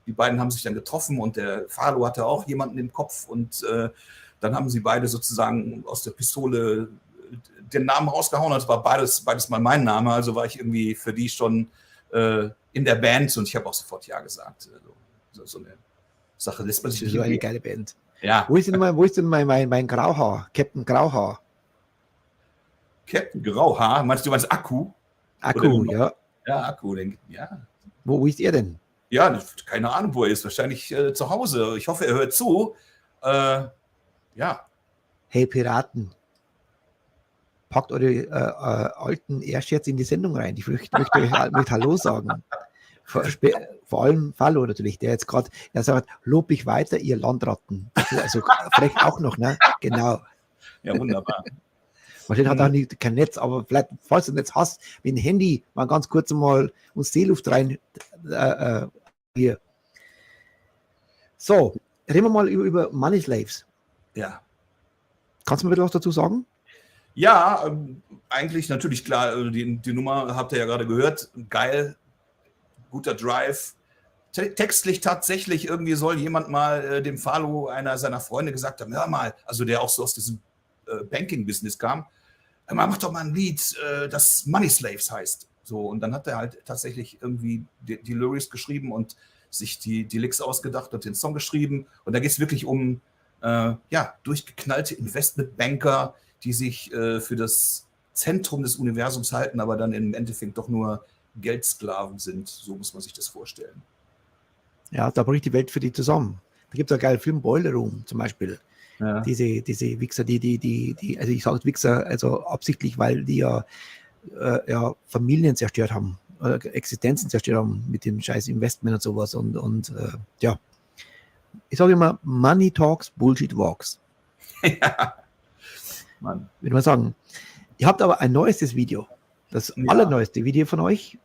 die beiden haben sich dann getroffen und der Falo hatte auch jemanden im Kopf und dann haben sie beide sozusagen aus der Pistole den Namen rausgehauen. Das war beides mal mein Name, also war ich irgendwie für die schon in der Band und ich habe auch sofort Ja gesagt. So eine Sache lässt man sich nicht. So eine geile Band. Ja. Wo ist denn mein Grauhaar? Captain Grauhaar. Captain Grauhaar? Meinst du Akku? Akku, ja. Ja, Akku, denke ich. Ja. Wo ist er denn? Ja, keine Ahnung, wo er ist. Wahrscheinlich zu Hause. Ich hoffe, er hört zu. Ja. Hey Piraten, packt eure alten Ärsche jetzt in die Sendung rein. Ich möchte euch Hallo sagen. Vor allem Fallo natürlich, der jetzt gerade, er sagt, lob ich weiter, ihr Landratten. Also frech auch noch, ne? Genau. Ja, wunderbar. Wahrscheinlich hat er auch nicht, kein Netz, aber vielleicht, falls du ein Netz hast, mit dem Handy mal ganz kurz mal uns Seeluft rein hier. So, reden wir mal über Money Slaves. Ja. Kannst du mir bitte was dazu sagen? Ja, eigentlich natürlich klar, die Nummer habt ihr ja gerade gehört. Geil, guter Drive. Textlich tatsächlich irgendwie soll jemand mal dem Falo, einer seiner Freunde, gesagt haben, hör mal, also der auch so aus diesem Banking-Business kam, mach doch mal ein Lied, das Money Slaves heißt. So, und dann hat er halt tatsächlich irgendwie die Lyrics geschrieben und sich die Licks ausgedacht und den Song geschrieben. Und da geht es wirklich um durchgeknallte Investmentbanker, die sich für das Zentrum des Universums halten, aber dann im Endeffekt doch nur Geldsklaven sind. So muss man sich das vorstellen. Ja, da bricht die Welt für die zusammen. Da gibt es einen geilen Film, Boiler Room zum Beispiel. Ja. Diese Wichser, also ich sage Wichser, also absichtlich, weil die ja Familien zerstört haben, Existenzen zerstört haben mit dem scheiß Investment und sowas und ich sage immer, Money Talks, Bullshit Walks. Ja. Mann. Würde man sagen. Ihr habt aber ein neuestes Video, das allerneueste Video von euch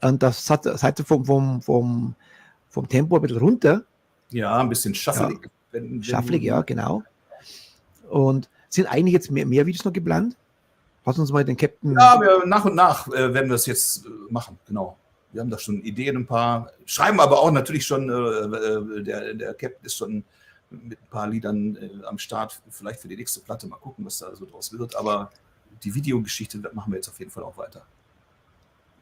und das seid ihr vom Tempo ein bisschen runter. Ja, ein bisschen shufflig. Ja. Shufflig, ja, genau. Und sind eigentlich jetzt mehr Videos noch geplant? Lass uns mal den Captain... Ja, nach und nach werden wir das jetzt machen, genau. Wir haben da schon Ideen, ein paar, schreiben aber auch natürlich schon, der Captain ist schon mit ein paar Liedern am Start, vielleicht für die nächste Platte, mal gucken, was da so draus wird, aber die Videogeschichte, das machen wir jetzt auf jeden Fall auch weiter.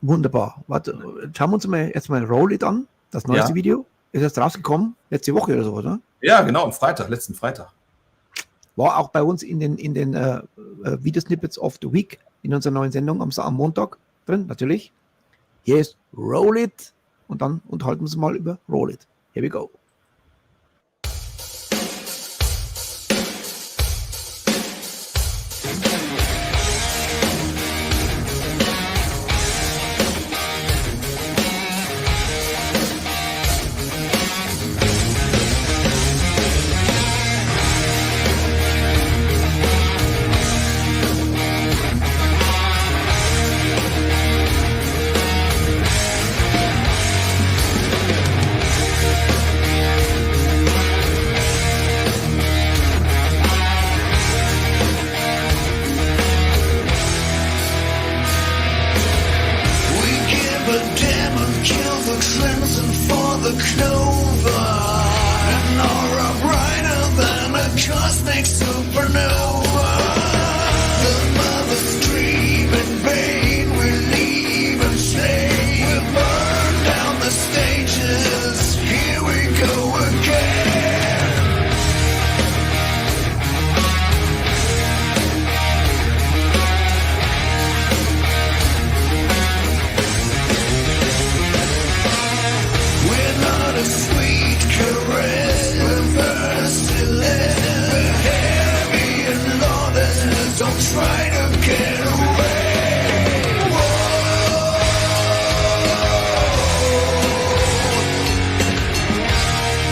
Wunderbar. Warte, schauen wir uns jetzt mal Roll It an, das neueste Video. Ist jetzt rausgekommen, letzte Woche oder so, oder? Ja, genau, letzten Freitag. War auch bei uns in den Videosnippets of the Week in unserer neuen Sendung am Montag drin, natürlich. Hier ist Roll It und dann unterhalten wir uns mal über Roll It. Here we go. supernova. The mother's dream in vain. We leave and stay. We burn down the stages. Here we go again. We're not a sweet caress. We're merciless. We're heavy and lawless. Don't try to get away.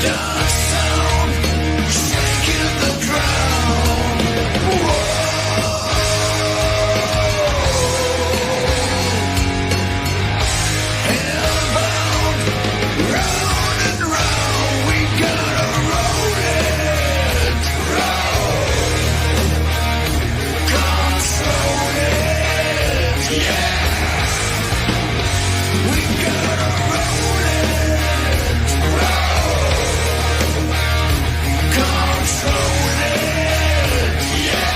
Dark sound, shaking the ground. Hellbound, round and round, we gotta roll it. Control it, yeah. We gotta roll it. Control it, yeah.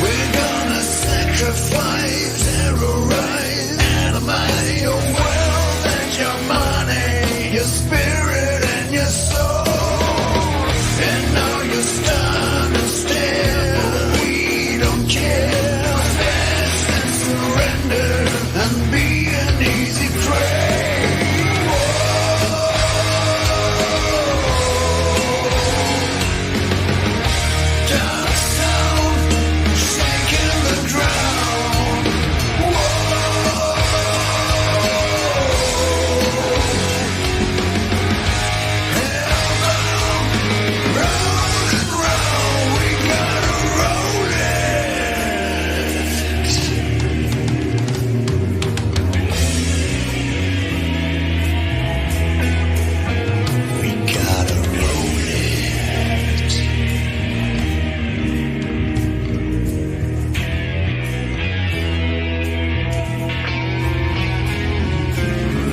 We're gonna sacrifice, terrorize, animate your wealth and your money, your spirit and your soul. And now you're standing still, we don't care. Confess and surrender and be an easy prey. Dark sound, shaking the ground. Hellbound, round and round, we gotta roll it. We gotta roll it.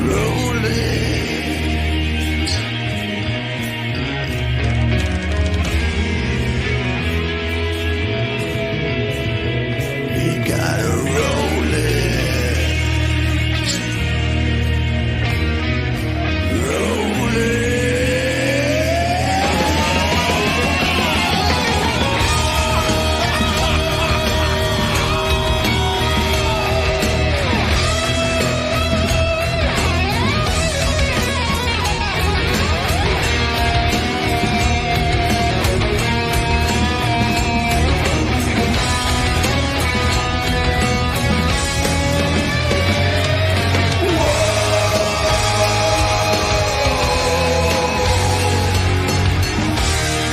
Roll it. We gotta roll it. Roll it.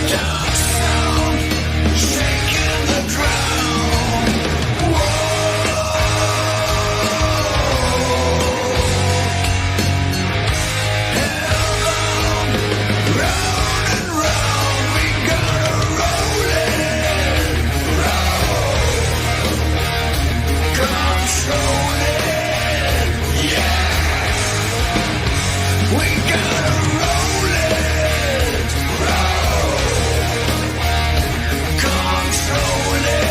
Dark sound, shaking the ground. Hellbound, round and round, we gotta roll it. Control it, yeah. We gotta roll it. Control it,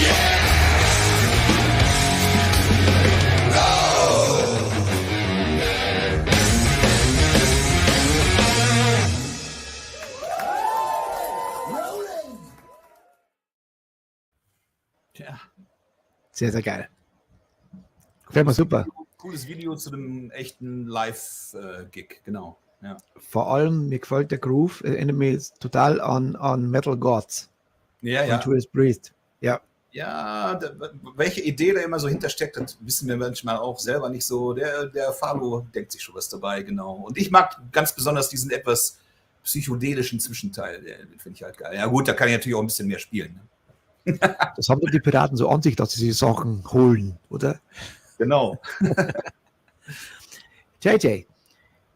yeah. Tja, Sehr, sehr geil. Gefällt mir super. cooles Video zu einem echten Live-Gig, genau. Ja. Vor allem, mir gefällt der Groove, erinnert mich total an Metal Gods Ja, von ja. Judas Priest. Ja, Ja, welche Idee da immer so hintersteckt, das wissen wir manchmal auch selber nicht so. Der Falo denkt sich schon was dabei, genau. Und ich mag ganz besonders diesen etwas psychedelischen Zwischenteil, den finde ich halt geil. Ja gut, da kann ich natürlich auch ein bisschen mehr spielen. Ne? das haben doch die Piraten so an sich, dass sie sich Sachen holen, oder? Genau. JJ,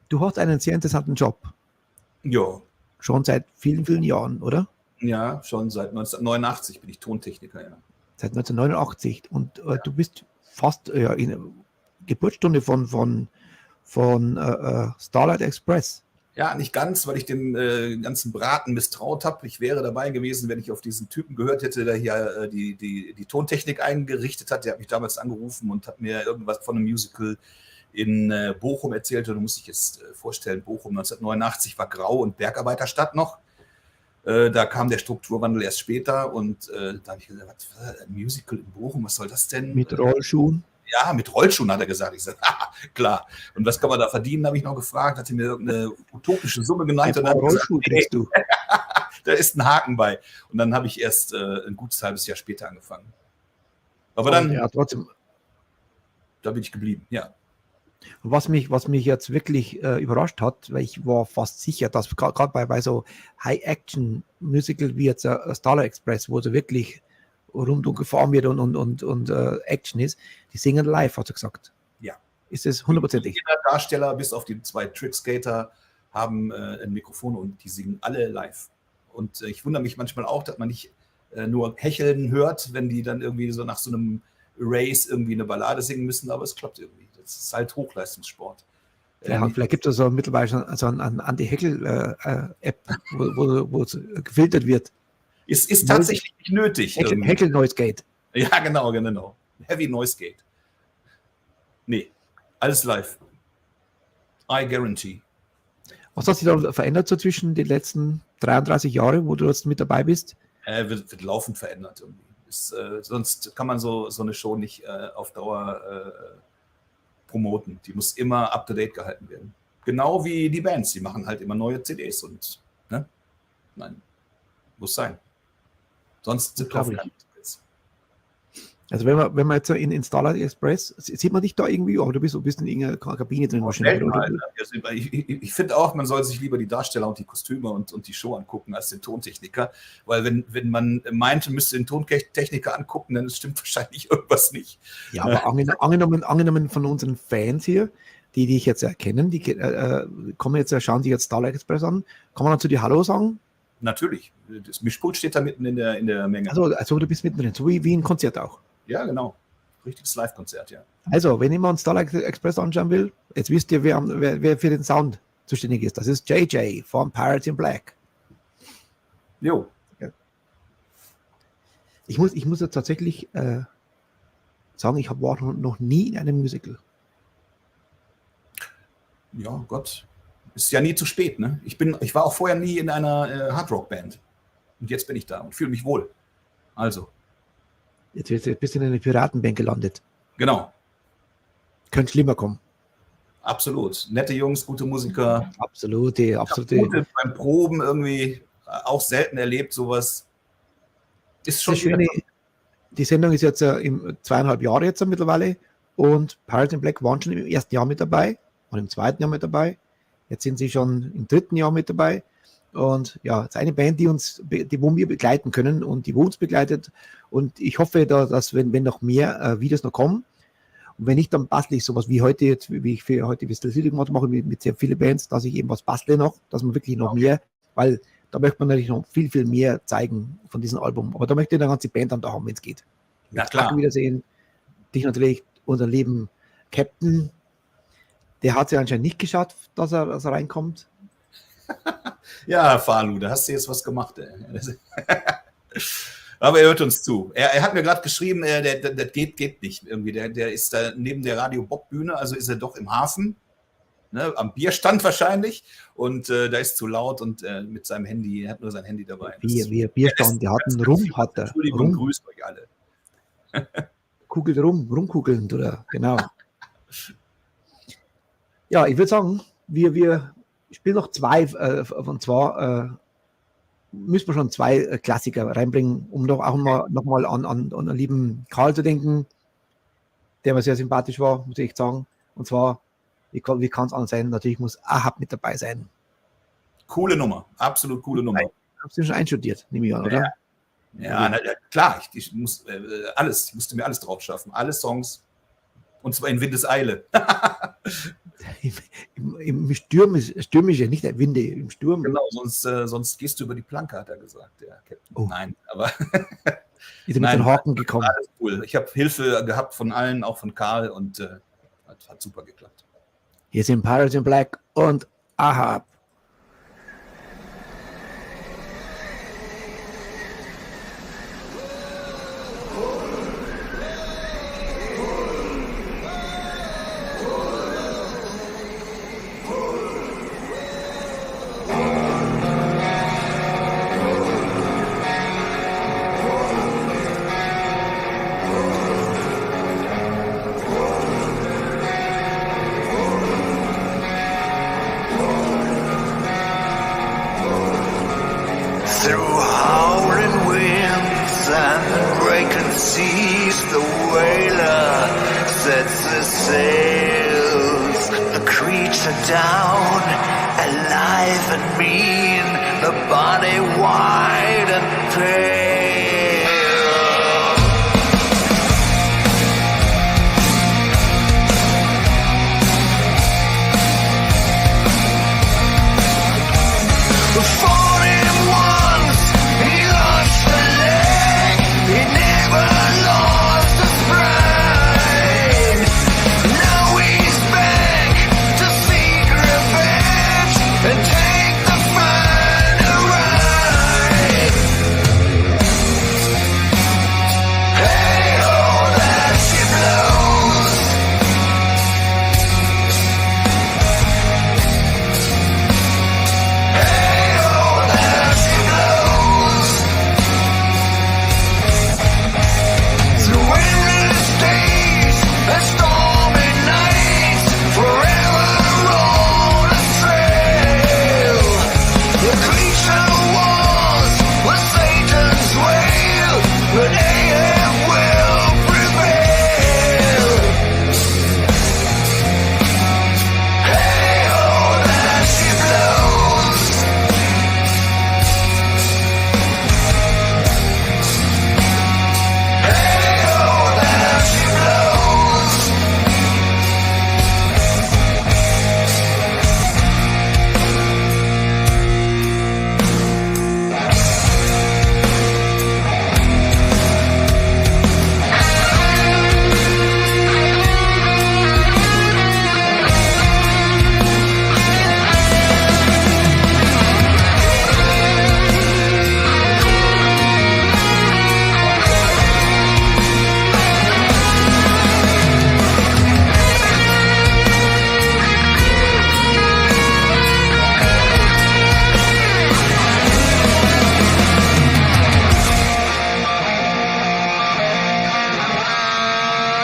du hast einen sehr interessanten Job. Ja. Schon seit vielen, vielen Jahren, oder? Ja, schon seit 1989 bin ich Tontechniker, ja. Seit 1989. Und du bist fast in Geburtsstunde von Starlight Express. Ja, nicht ganz, weil ich dem ganzen Braten misstraut habe. Ich wäre dabei gewesen, wenn ich auf diesen Typen gehört hätte, der hier die Tontechnik eingerichtet hat. Der hat mich damals angerufen und hat mir irgendwas von einem Musical in Bochum erzählt. Und du musst dich jetzt vorstellen, Bochum 1989 war Grau- und Bergarbeiterstadt noch. Da kam der Strukturwandel erst später und da habe ich gesagt, was, ein Musical in Bochum, was soll das denn? Mit Rollschuhen? Ja, mit Rollschuhen, hat er gesagt. Ich sagte, klar. Und was kann man da verdienen, habe ich noch gefragt. Hat er mir irgendeine utopische Summe genannt. Und dann Rollschuh kriegst du. da ist ein Haken bei. Und dann habe ich erst ein gutes halbes Jahr später angefangen. Aber dann, ja, trotzdem. Da bin ich geblieben, ja. Was mich jetzt wirklich überrascht hat, weil ich war fast sicher, dass gerade bei so High-Action-Musical wie jetzt Starlight Express, wo so wirklich rundum gefahren wird und Action ist, die singen live, hat er gesagt. Ja. Ist es hundertprozentig? Jeder Darsteller, bis auf die 2 Trickskater, haben ein Mikrofon und die singen alle live. Und ich wundere mich manchmal auch, dass man nicht nur hecheln hört, wenn die dann irgendwie so nach so einem Race irgendwie eine Ballade singen müssen, aber es klappt irgendwie. Das ist halt Hochleistungssport. Vielleicht gibt es so mittlerweile so eine Anti-Heckel-App, wo es gefiltert wird. Ist tatsächlich nicht nötig. Heckel Noise Gate. Ja, genau. Heavy Noise Gate. Nee, alles live. I guarantee. Was hat sich da verändert so zwischen den letzten 33 Jahren, wo du jetzt mit dabei bist? Wird laufend verändert irgendwie. Sonst kann man so eine Show nicht auf Dauer promoten. Die muss immer up-to-date gehalten werden. Genau wie die Bands, die machen halt immer neue CDs und ne? Nein, muss sein. Sonst kaufen wir nichts. Also wenn man jetzt in Starlight Express, sieht man dich da irgendwie, oder du bist in irgendeiner Kabine drin wahrscheinlich, oder? Ich finde auch, man soll sich lieber die Darsteller und die Kostüme und die Show angucken als den Tontechniker, weil wenn man meint, man müsste den Tontechniker angucken, dann stimmt wahrscheinlich irgendwas nicht. Ja, aber angenommen von unseren Fans hier, die dich jetzt erkennen, die kommen jetzt, schauen sich jetzt Starlight Express an, kann man dann zu dir Hallo sagen? Natürlich. Das Mischpult steht da mitten in der Menge. Also du bist mittendrin, so wie ein Konzert auch. Ja, genau. Richtiges Live-Konzert, ja. Also, wenn jemand Starlight Express anschauen will, jetzt wisst ihr, wer für den Sound zuständig ist. Das ist JJ von Pirates in Black. Jo. Ja. Ich muss jetzt tatsächlich sagen, ich war noch nie in einem Musical. Ja, Gott. Ist ja nie zu spät, ne? Ich war auch vorher nie in einer Hardrock-Band. Und jetzt bin ich da und fühle mich wohl. Also. Jetzt bist du in einer Piratenband gelandet. Genau. Könnte schlimmer kommen. Absolut. Nette Jungs, gute Musiker. Absolute. Beim Proben irgendwie auch selten erlebt, sowas. Ist schon schön. Die Sendung ist jetzt im 2,5 Jahre jetzt mittlerweile und Pirates in Black waren schon im ersten Jahr mit dabei und im zweiten Jahr mit dabei. Jetzt sind sie schon im 3. Jahr mit dabei. Und ja, es ist eine Band, wo wir begleiten können und die uns begleitet. Und ich hoffe, dass wenn noch mehr Videos noch kommen, und wenn nicht, dann bastle ich sowas wie heute, wie ich für heute Steelcity gemacht mache, mit sehr vielen Bands, dass ich eben was bastle noch, dass man wirklich noch mehr, weil da möchte man natürlich noch viel, viel mehr zeigen von diesem Album. Aber da möchte ich eine ganze Band dann da haben, wenn es geht. Na klar. Wiedersehen. Dich natürlich, unser lieben Captain, der hat es ja anscheinend nicht geschafft, dass er reinkommt. Ja, Falu, da hast du jetzt was gemacht. Aber er hört uns zu. Er hat mir gerade geschrieben, das geht nicht irgendwie. Der ist da neben der Radio-Bob-Bühne, also ist er doch im Hafen, ne, am Bierstand wahrscheinlich. Und da ist zu laut und mit seinem Handy, er hat nur sein Handy dabei. Bierstand, der hat einen Rum, hat er. Entschuldigung, grüßt euch alle. Kugelt rumkugeln, oder? Genau. Ja, ich würde sagen, wir spielen noch 2, und zwar müssen wir schon 2 Klassiker reinbringen, um doch auch nochmal an den lieben Karl zu denken, der mir sehr sympathisch war, muss ich echt sagen. Und zwar, wie kann es anders sein? Natürlich muss Ahab mit dabei sein. Coole Nummer, absolut coole Nummer. Hast du schon einstudiert, nehme ich an, oder? Ja, klar, ich musste mir alles drauf schaffen, alle Songs. Und zwar in Windeseile. Im Stürmische, nicht der Winde, im Sturm. Genau, sonst gehst du über die Planke, hat er gesagt, der Captain. Oh. Nein, aber ist er mit den Haken gekommen. Alles cool. Ich habe Hilfe gehabt von allen, auch von Karl, und hat super geklappt. Hier sind Pirates in Black und Ahab. Through howling winds and breaking seas, the whaler sets the sails. The creature down, alive and mean, the body wide and pale. Fought him once, he lost a leg, he never lost his pride. Now he's back to seek revenge and take the final ride. Hey ho, that she blows. Hey ho, that she blows. Through endless days and stormy nights, forever on a trail. The creature was Satan's wail, but Ahab will prevail. Hey ho, that she blows. Hey ho, that she blows.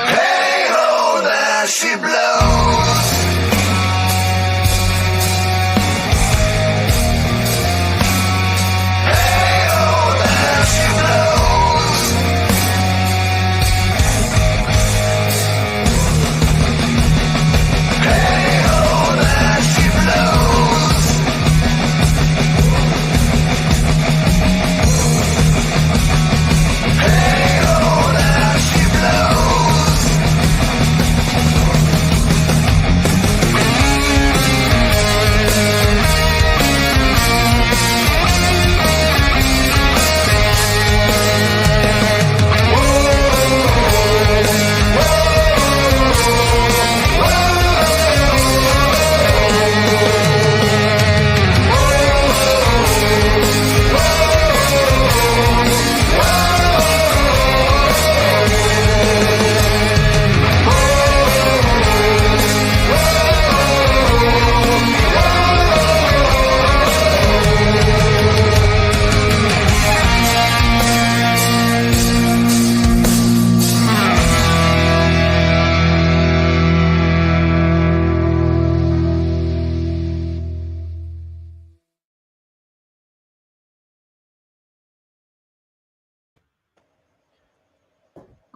Hey ho, there she blows. Hey ho, there she blows. Hey ho, there she blows. Hey ho, there she blows.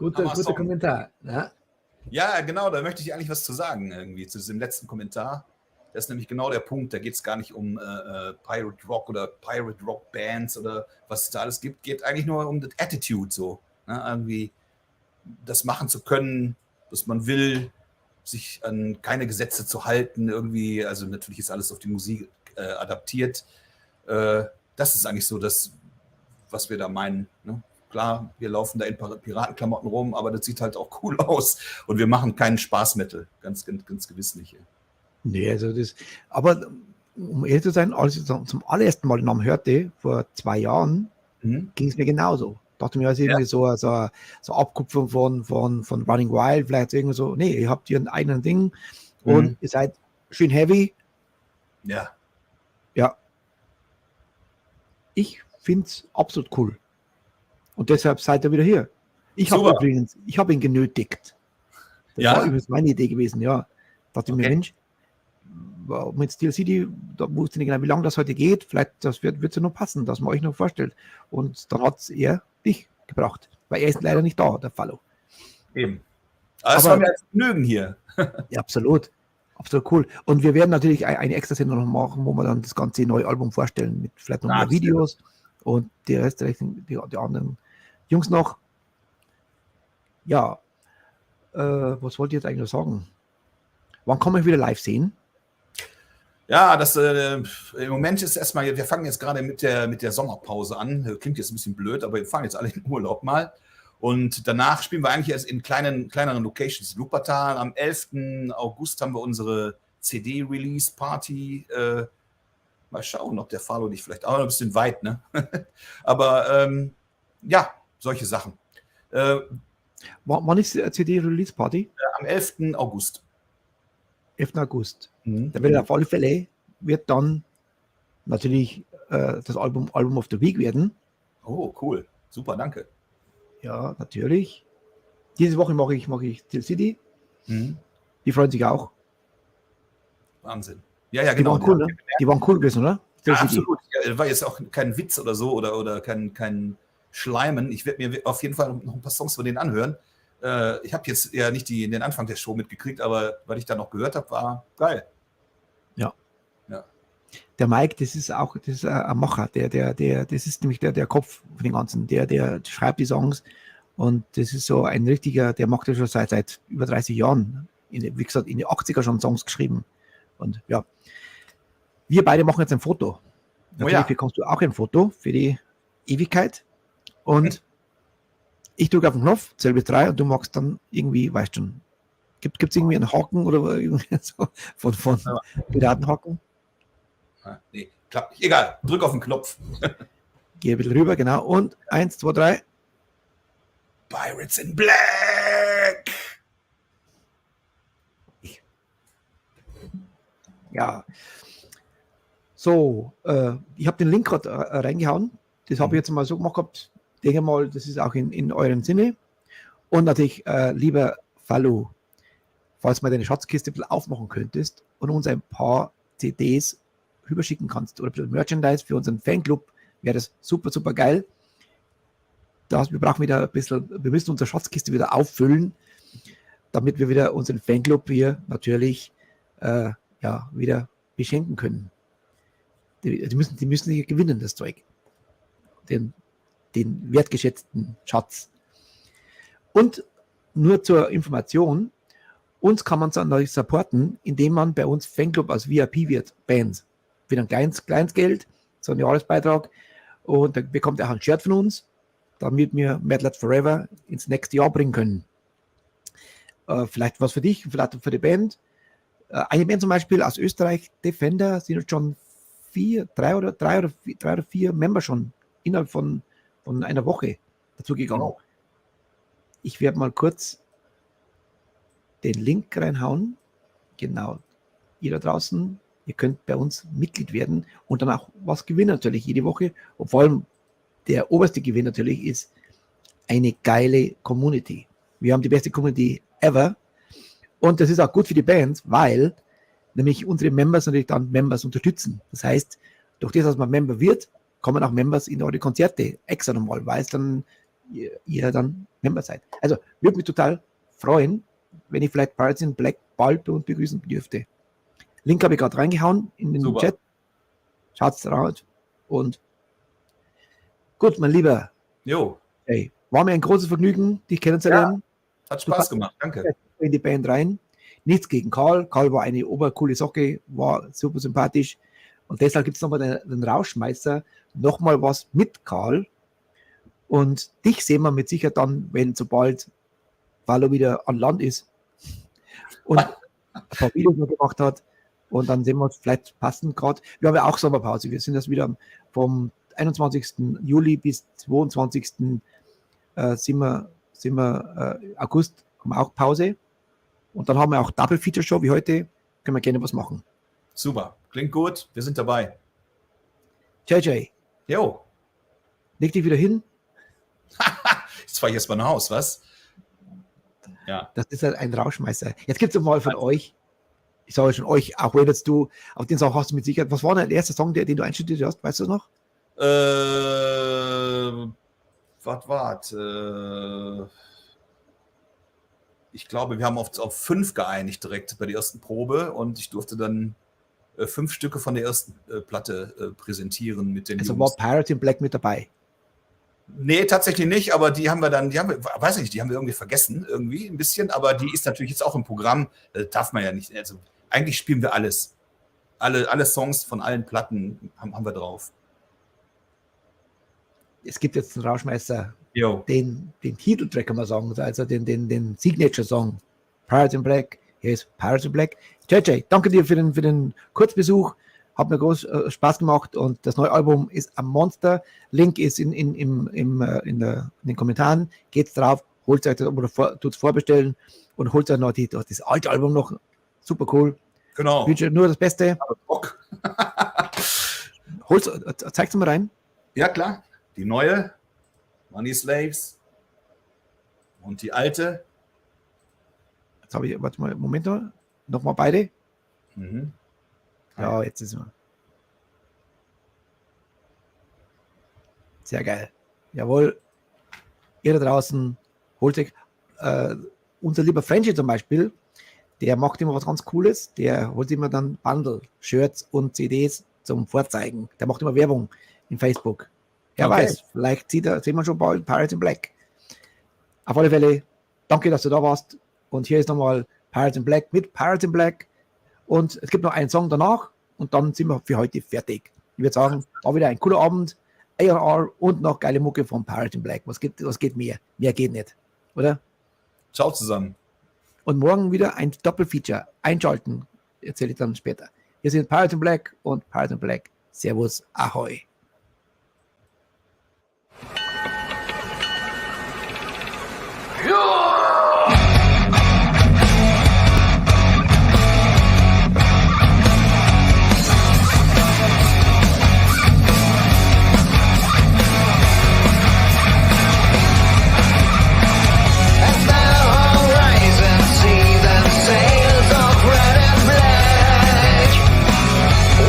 Guter Song. Kommentar. Ja? Ja, genau, da möchte ich eigentlich was zu sagen, irgendwie zu diesem letzten Kommentar. Das ist nämlich genau der Punkt. Da geht es gar nicht um Pirate Rock oder Pirate Rock Bands oder was es da alles gibt. Geht eigentlich nur um das Attitude so. Ne? Irgendwie das machen zu können, was man will, sich an keine Gesetze zu halten, irgendwie. Also natürlich ist alles auf die Musik adaptiert. Das ist eigentlich so das, was wir da meinen. Ne? Klar, wir laufen da in Piratenklamotten rum, aber das sieht halt auch cool aus. Und wir machen keinen Spaßmetal, ganz gewiss nicht. Nee, also das, aber um ehrlich zu sein, als ich zum allerersten Mal den Namen hörte, vor 2 Jahren, ging es mir genauso. Dachte mir, also irgendwie so Abkupfung von Running Wild, vielleicht irgendwie so, nee, ihr habt hier ein eigenes Ding und ihr seid schön heavy. Ja. Ja. Ich finde es absolut cool. Und deshalb seid ihr wieder hier. Ich habe ihn genötigt. Das war übrigens meine Idee gewesen, ja. Dachte ich mir, Mensch, mit Steelcity, da wusste ich nicht genau, wie lange das heute geht. Vielleicht das wird es ja noch passen, dass man euch noch vorstellt. Und dann hat er dich gebracht, weil er ist leider nicht da, der Fallo. Eben. Aber es Aber- war mir ein Vergnügen hier. Ja, absolut. Absolut cool. Und wir werden natürlich eine extra Sendung noch machen, wo wir dann das ganze neue Album vorstellen, mit vielleicht noch mehr Absolut. Videos und die restlichen, die anderen Jungs noch. Ja, was wollte ich jetzt eigentlich noch sagen? Wann kann man wieder live sehen? Ja, das im Moment ist erstmal, wir fangen jetzt gerade mit der Sommerpause an. Klingt jetzt ein bisschen blöd, aber wir fahren jetzt alle in den Urlaub mal. Und danach spielen wir eigentlich erst in kleineren Locations. Wuppertal, am 11. August haben wir unsere CD-Release-Party. Mal schauen, ob der Fallo nicht vielleicht auch noch ein bisschen weit, ne? Aber ja, solche Sachen. Wann ist die CD-Release-Party? Am 11. August. 11. August. Mhm. Da wird auf alle Fälle, wird dann natürlich das Album of the Week werden. Oh, cool. Super, danke. Ja, natürlich. Diese Woche mache ich Steelcity. Mhm. Die freuen sich auch. Wahnsinn. Ja, Die genau. waren cool, ne? Die waren cool gewesen, oder? Ja, Steelcity. absolut. Ja, war jetzt auch kein Witz oder so oder kein Schleimen. Ich werde mir auf jeden Fall noch ein paar Songs von denen anhören. Ich habe jetzt ja nicht den Anfang der Show mitgekriegt, aber was ich da noch gehört habe, war geil. Der Mike, das ist ein Macher, das ist nämlich der Kopf von den Ganzen, der schreibt die Songs und das ist so ein richtiger, der macht ja schon seit über 30 Jahren, wie gesagt, in den 80er schon Songs geschrieben. Und ja, wir beide machen jetzt ein Foto. Natürlich ja. bekommst du auch ein Foto für die Ewigkeit und ich drücke auf den Knopf, zähl bis 3 und du machst dann irgendwie, weißt schon, gibt es irgendwie einen Haken oder irgendwie so von Piratenhaken? Nee, klappt nicht. Egal, drück auf den Knopf. Geh ein bisschen rüber, genau. Und 1, 2, 3. Pirates in Black! Ja. So, ich habe den Link gerade reingehauen. Das habe ich jetzt mal so gemacht gehabt. Denke mal, das ist auch in eurem Sinne. Und natürlich, lieber Fallo, falls mal deine Schatzkiste ein bisschen aufmachen könntest und uns ein paar CDs rüberschicken kannst oder ein bisschen Merchandise für unseren Fanclub, wäre das super, super geil. Wir brauchen wieder ein bisschen, wir müssen unsere Schatzkiste wieder auffüllen, damit wir wieder unseren Fanclub hier natürlich wieder beschenken können. Die müssen hier gewinnen, das Zeug. Den wertgeschätzten Schatz. Und nur zur Information, uns kann man dann supporten, indem man bei uns Fanclub als VIP wird, Bands. Für ein kleines Geld, so ein Jahresbeitrag. Und dann bekommt er auch ein Shirt von uns, damit wir METALHEADS FOREVER ins nächste Jahr bringen können. Vielleicht was für dich, vielleicht für die Band. Eine Band zum Beispiel aus Österreich, Defender, sind jetzt schon 3 oder 4 Member schon innerhalb von einer Woche dazugegangen. Oh. Ich werde mal kurz den Link reinhauen. Genau. Ihr da draußen, ihr könnt bei uns Mitglied werden und dann auch was gewinnen natürlich jede Woche. Und vor allem der oberste Gewinn natürlich ist eine geile Community. Wir haben die beste Community ever. Und das ist auch gut für die Bands, weil nämlich unsere Members natürlich dann Members unterstützen. Das heißt, durch das, dass man Member wird, kommen auch Members in eure Konzerte extra nochmal, weil es dann ihr dann Member seid. Also würde mich total freuen, wenn ich vielleicht Pirates in Black bald bei uns begrüßen dürfte. Link habe ich gerade reingehauen in den Super. Chat. Schaut's raus. Und gut, mein Lieber, Jo, hey, war mir ein großes Vergnügen, dich kennenzulernen. hat Spaß gemacht, danke. In die Band rein. Nichts gegen Karl. Karl war eine obercoole Socke, war super sympathisch. Und deshalb gibt es nochmal den Rauschmeißer, nochmal was mit Karl. Und dich sehen wir mit Sicherheit dann, wenn sobald Fallo wieder an Land ist und ein paar Videos noch gemacht hat. Und dann sehen wir uns vielleicht passend gerade. Wir haben ja auch Sommerpause. Wir sind das wieder vom 21. Juli bis 22. sind wir August, haben wir auch Pause. Und dann haben wir auch Double Feature Show wie heute. Können wir gerne was machen. Super, klingt gut, wir sind dabei. JJ, Jo, leg dich wieder hin. jetzt fahre ich erstmal nach Haus, was? Ja. Das ist halt ein Rauschmeister. Jetzt gibt es mal von euch ich sage schon euch, auch wenn jetzt du, auf den Song hast du mit Sicherheit, was war denn der erste Song, den du einstudiert hast, weißt du das noch? Was war's? Ich glaube, wir haben auf 5 geeinigt direkt bei der ersten Probe und ich durfte dann 5 Stücke von der ersten Platte präsentieren mit den Also Jungs. war Pirate in Black mit dabei? Nee, tatsächlich nicht, aber die haben wir, weiß ich nicht, die haben wir irgendwie vergessen, irgendwie ein bisschen, aber die ist natürlich jetzt auch im Programm, darf man ja nicht, also eigentlich spielen wir alles. Alle Songs von allen Platten haben wir drauf. Es gibt jetzt einen Rauschmeister, Jo. den Titeltrack kann man sagen, also den Signature-Song, Pirate in Black. Hier ist Pirate in Black. JJ, danke dir für den Kurzbesuch. Hat mir groß Spaß gemacht und das neue Album ist ein Monster. Link ist in den Kommentaren. Geht's drauf, holt euch das oder tut's vorbestellen und holt euch noch das alte Album noch. Super cool. Genau. Ich wünsche nur das Beste. Bock. Zeig's mal rein. Ja, klar. Die neue, Money Slaves. Und die alte. Jetzt habe ich, warte mal, Moment noch mal beide. Mhm. Ja, jetzt ist er. Sehr geil. Jawohl. Ihr da draußen, holt euch unser lieber Frenchie zum Beispiel, der macht immer was ganz Cooles. Der holt immer dann Bundle, Shirts und CDs zum Vorzeigen. Der macht immer Werbung in Facebook. Wer Okay. weiß, vielleicht sehen wir schon bald Pirate in Black. Auf alle Fälle, danke, dass du da warst. Und hier ist nochmal Pirate in Black mit Pirate in Black. Und es gibt noch einen Song danach und dann sind wir für heute fertig. Ich würde sagen, war wieder ein cooler Abend. ARR und noch geile Mucke von Pirate in Black. Was geht mehr? Mehr geht nicht, oder? Ciao zusammen. Und morgen wieder ein Doppelfeature. Einschalten, erzähle ich dann später. Hier sind Pirate in Black und Pirate in Black. Servus, Ahoi.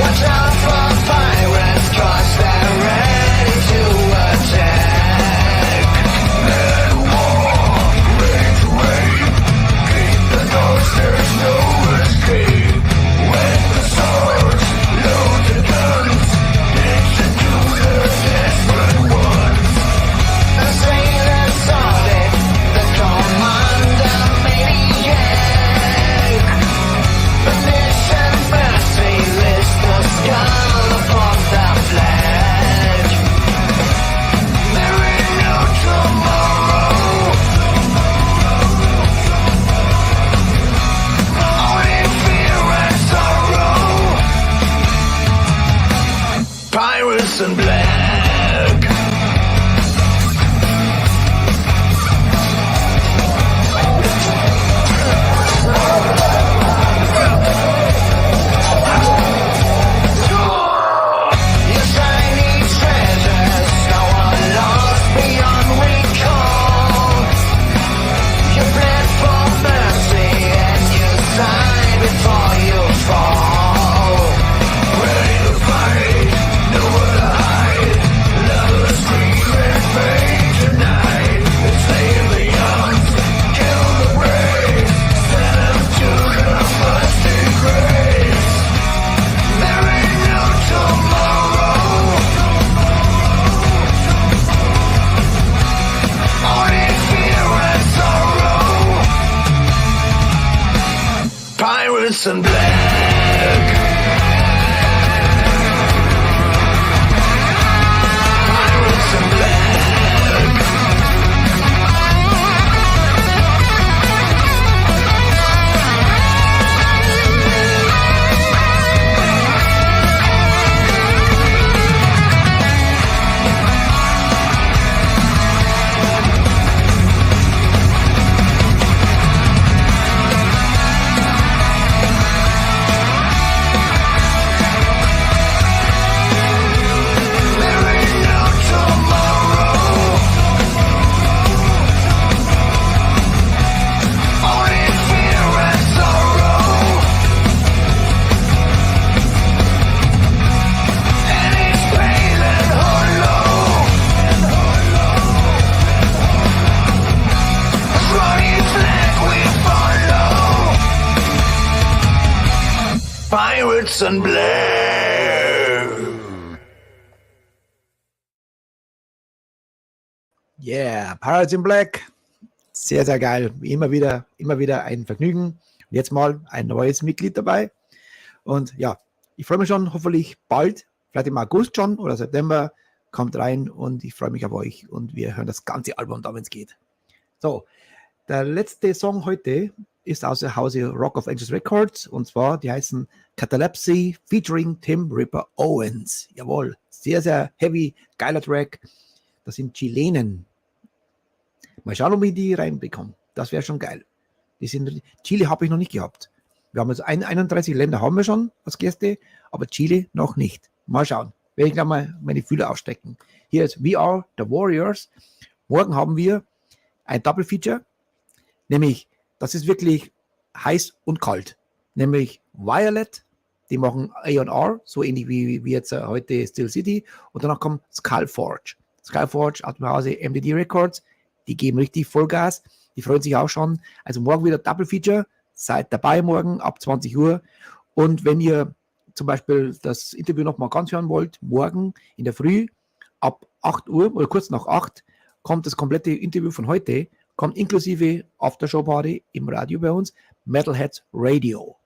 Watch out for pirates, 'cause they're ready to attack. Pirates in Black. Pirates in Black. and black. Yeah, Pirates in Black. Sehr, sehr geil. Wie immer wieder ein Vergnügen. Und jetzt mal ein neues Mitglied dabei. Und ja, ich freue mich schon, hoffentlich bald, vielleicht im August schon oder September, kommt rein und ich freue mich auf euch und wir hören das ganze Album da, wenn es geht. So, der letzte Song heute ist aus dem Hause Rock of Ages Records und zwar, die heißen Catalepsy featuring Tim Ripper Owens. Jawohl, sehr, sehr heavy, geiler Track. Das sind Chilenen. Mal schauen, ob ich die reinbekomme. Das wäre schon geil. Chile habe ich noch nicht gehabt. Wir haben jetzt 31 Länder haben wir schon als Gäste, aber Chile noch nicht. Mal schauen. Werde ich gleich mal meine Fühler ausstecken. Hier ist We Are the Warriors. Morgen haben wir ein Double Feature, nämlich, das ist wirklich heiß und kalt, nämlich Violet, die machen A&R, so ähnlich wie jetzt heute Steelcity, und danach kommt Skullforge aus dem Hause MDD Records, die geben richtig Vollgas, die freuen sich auch schon, also morgen wieder Double Feature, seid dabei morgen ab 20 Uhr und wenn ihr zum Beispiel das Interview nochmal ganz hören wollt, morgen in der Früh ab 8 Uhr oder kurz nach 8 kommt das komplette Interview von heute, kommt inklusive Aftershow-Party im Radio bei uns, Metalheads Radio.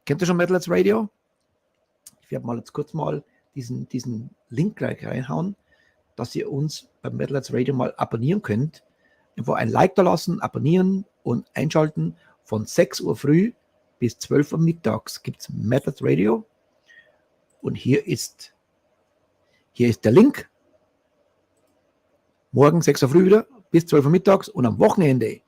Kennt ihr schon Metalheads Radio? Ich werde mal jetzt kurz mal diesen Link gleich reinhauen, dass ihr uns beim Metalheads Radio mal abonnieren könnt. Einfach ein Like da lassen, abonnieren und einschalten. Von 6 Uhr früh bis 12 Uhr mittags gibt es Metalheads Radio. Und hier ist der Link. Morgen 6 Uhr früh wieder bis 12 Uhr mittags und am Wochenende,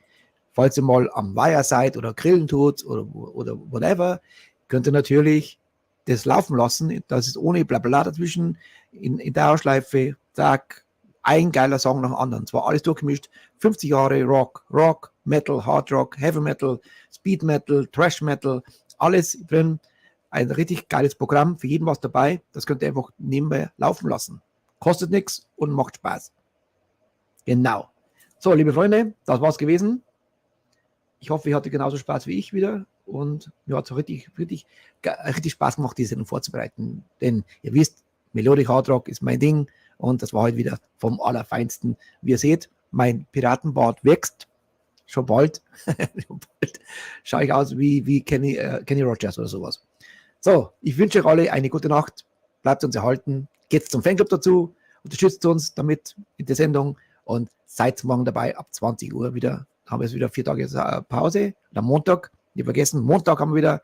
falls ihr mal am Weiher seid oder grillen tut oder whatever, könnt ihr natürlich das laufen lassen. Das ist ohne Blabla dazwischen in der Ausschleife. Zack, ein geiler Song nach dem anderen. Zwar alles durchgemischt. 50 Jahre Rock, Metal, Hardrock, Heavy Metal, Speed Metal, Thrash Metal, alles drin. Ein richtig geiles Programm, für jeden was dabei. Das könnt ihr einfach nebenbei laufen lassen. Kostet nichts und macht Spaß. Genau. So, liebe Freunde, das war's gewesen. Ich hoffe, ihr hattet genauso Spaß wie ich wieder. Und mir hat es richtig Spaß gemacht, diese Sendung vorzubereiten. Denn ihr wisst, Melodic Hardrock ist mein Ding. Und das war heute wieder vom Allerfeinsten. Wie ihr seht, mein Piratenbart wächst. Schon bald. Schaue ich aus wie Kenny Rogers oder sowas. So, ich wünsche euch alle eine gute Nacht. Bleibt uns erhalten. Geht zum Fanclub dazu. Unterstützt uns damit in der Sendung. Und seid morgen dabei ab 20 Uhr wieder. Haben wir jetzt wieder 4 Tage Pause. Und am Montag, nicht vergessen, Montag haben wir wieder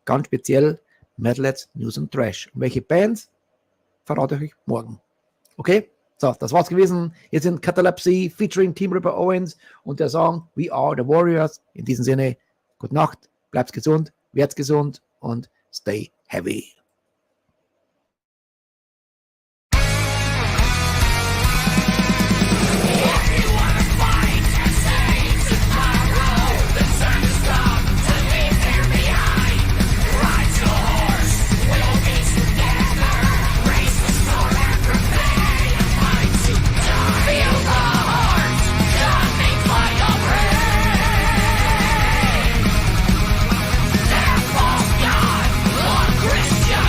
ganz speziell Metalheads, News und Trash. Und welche Bands verrate ich euch morgen. Okay? So, das war's gewesen. Jetzt sind Catalepsy featuring Tim Ripper Owens und der Song We Are the Warriors. In diesem Sinne, gute Nacht, bleibt gesund, werdet gesund und stay heavy. Christian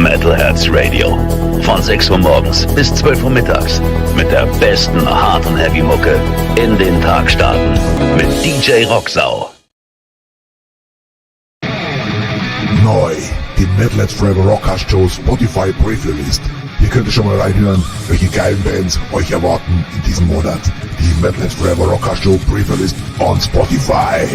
Metalheads Radio. Von 6 Uhr morgens bis 12 Uhr mittags. Mit der besten Hard- und Heavy-Mucke in den Tag starten. Mit DJ Rocksau. Neu, die Metalheads Forever Rockcast Show Spotify Preview-List. Hier könnt ihr schon mal reinhören, welche geilen Bands euch erwarten in diesem Monat. Die Metalheads Forever Rockcast Show Preview-List on Spotify.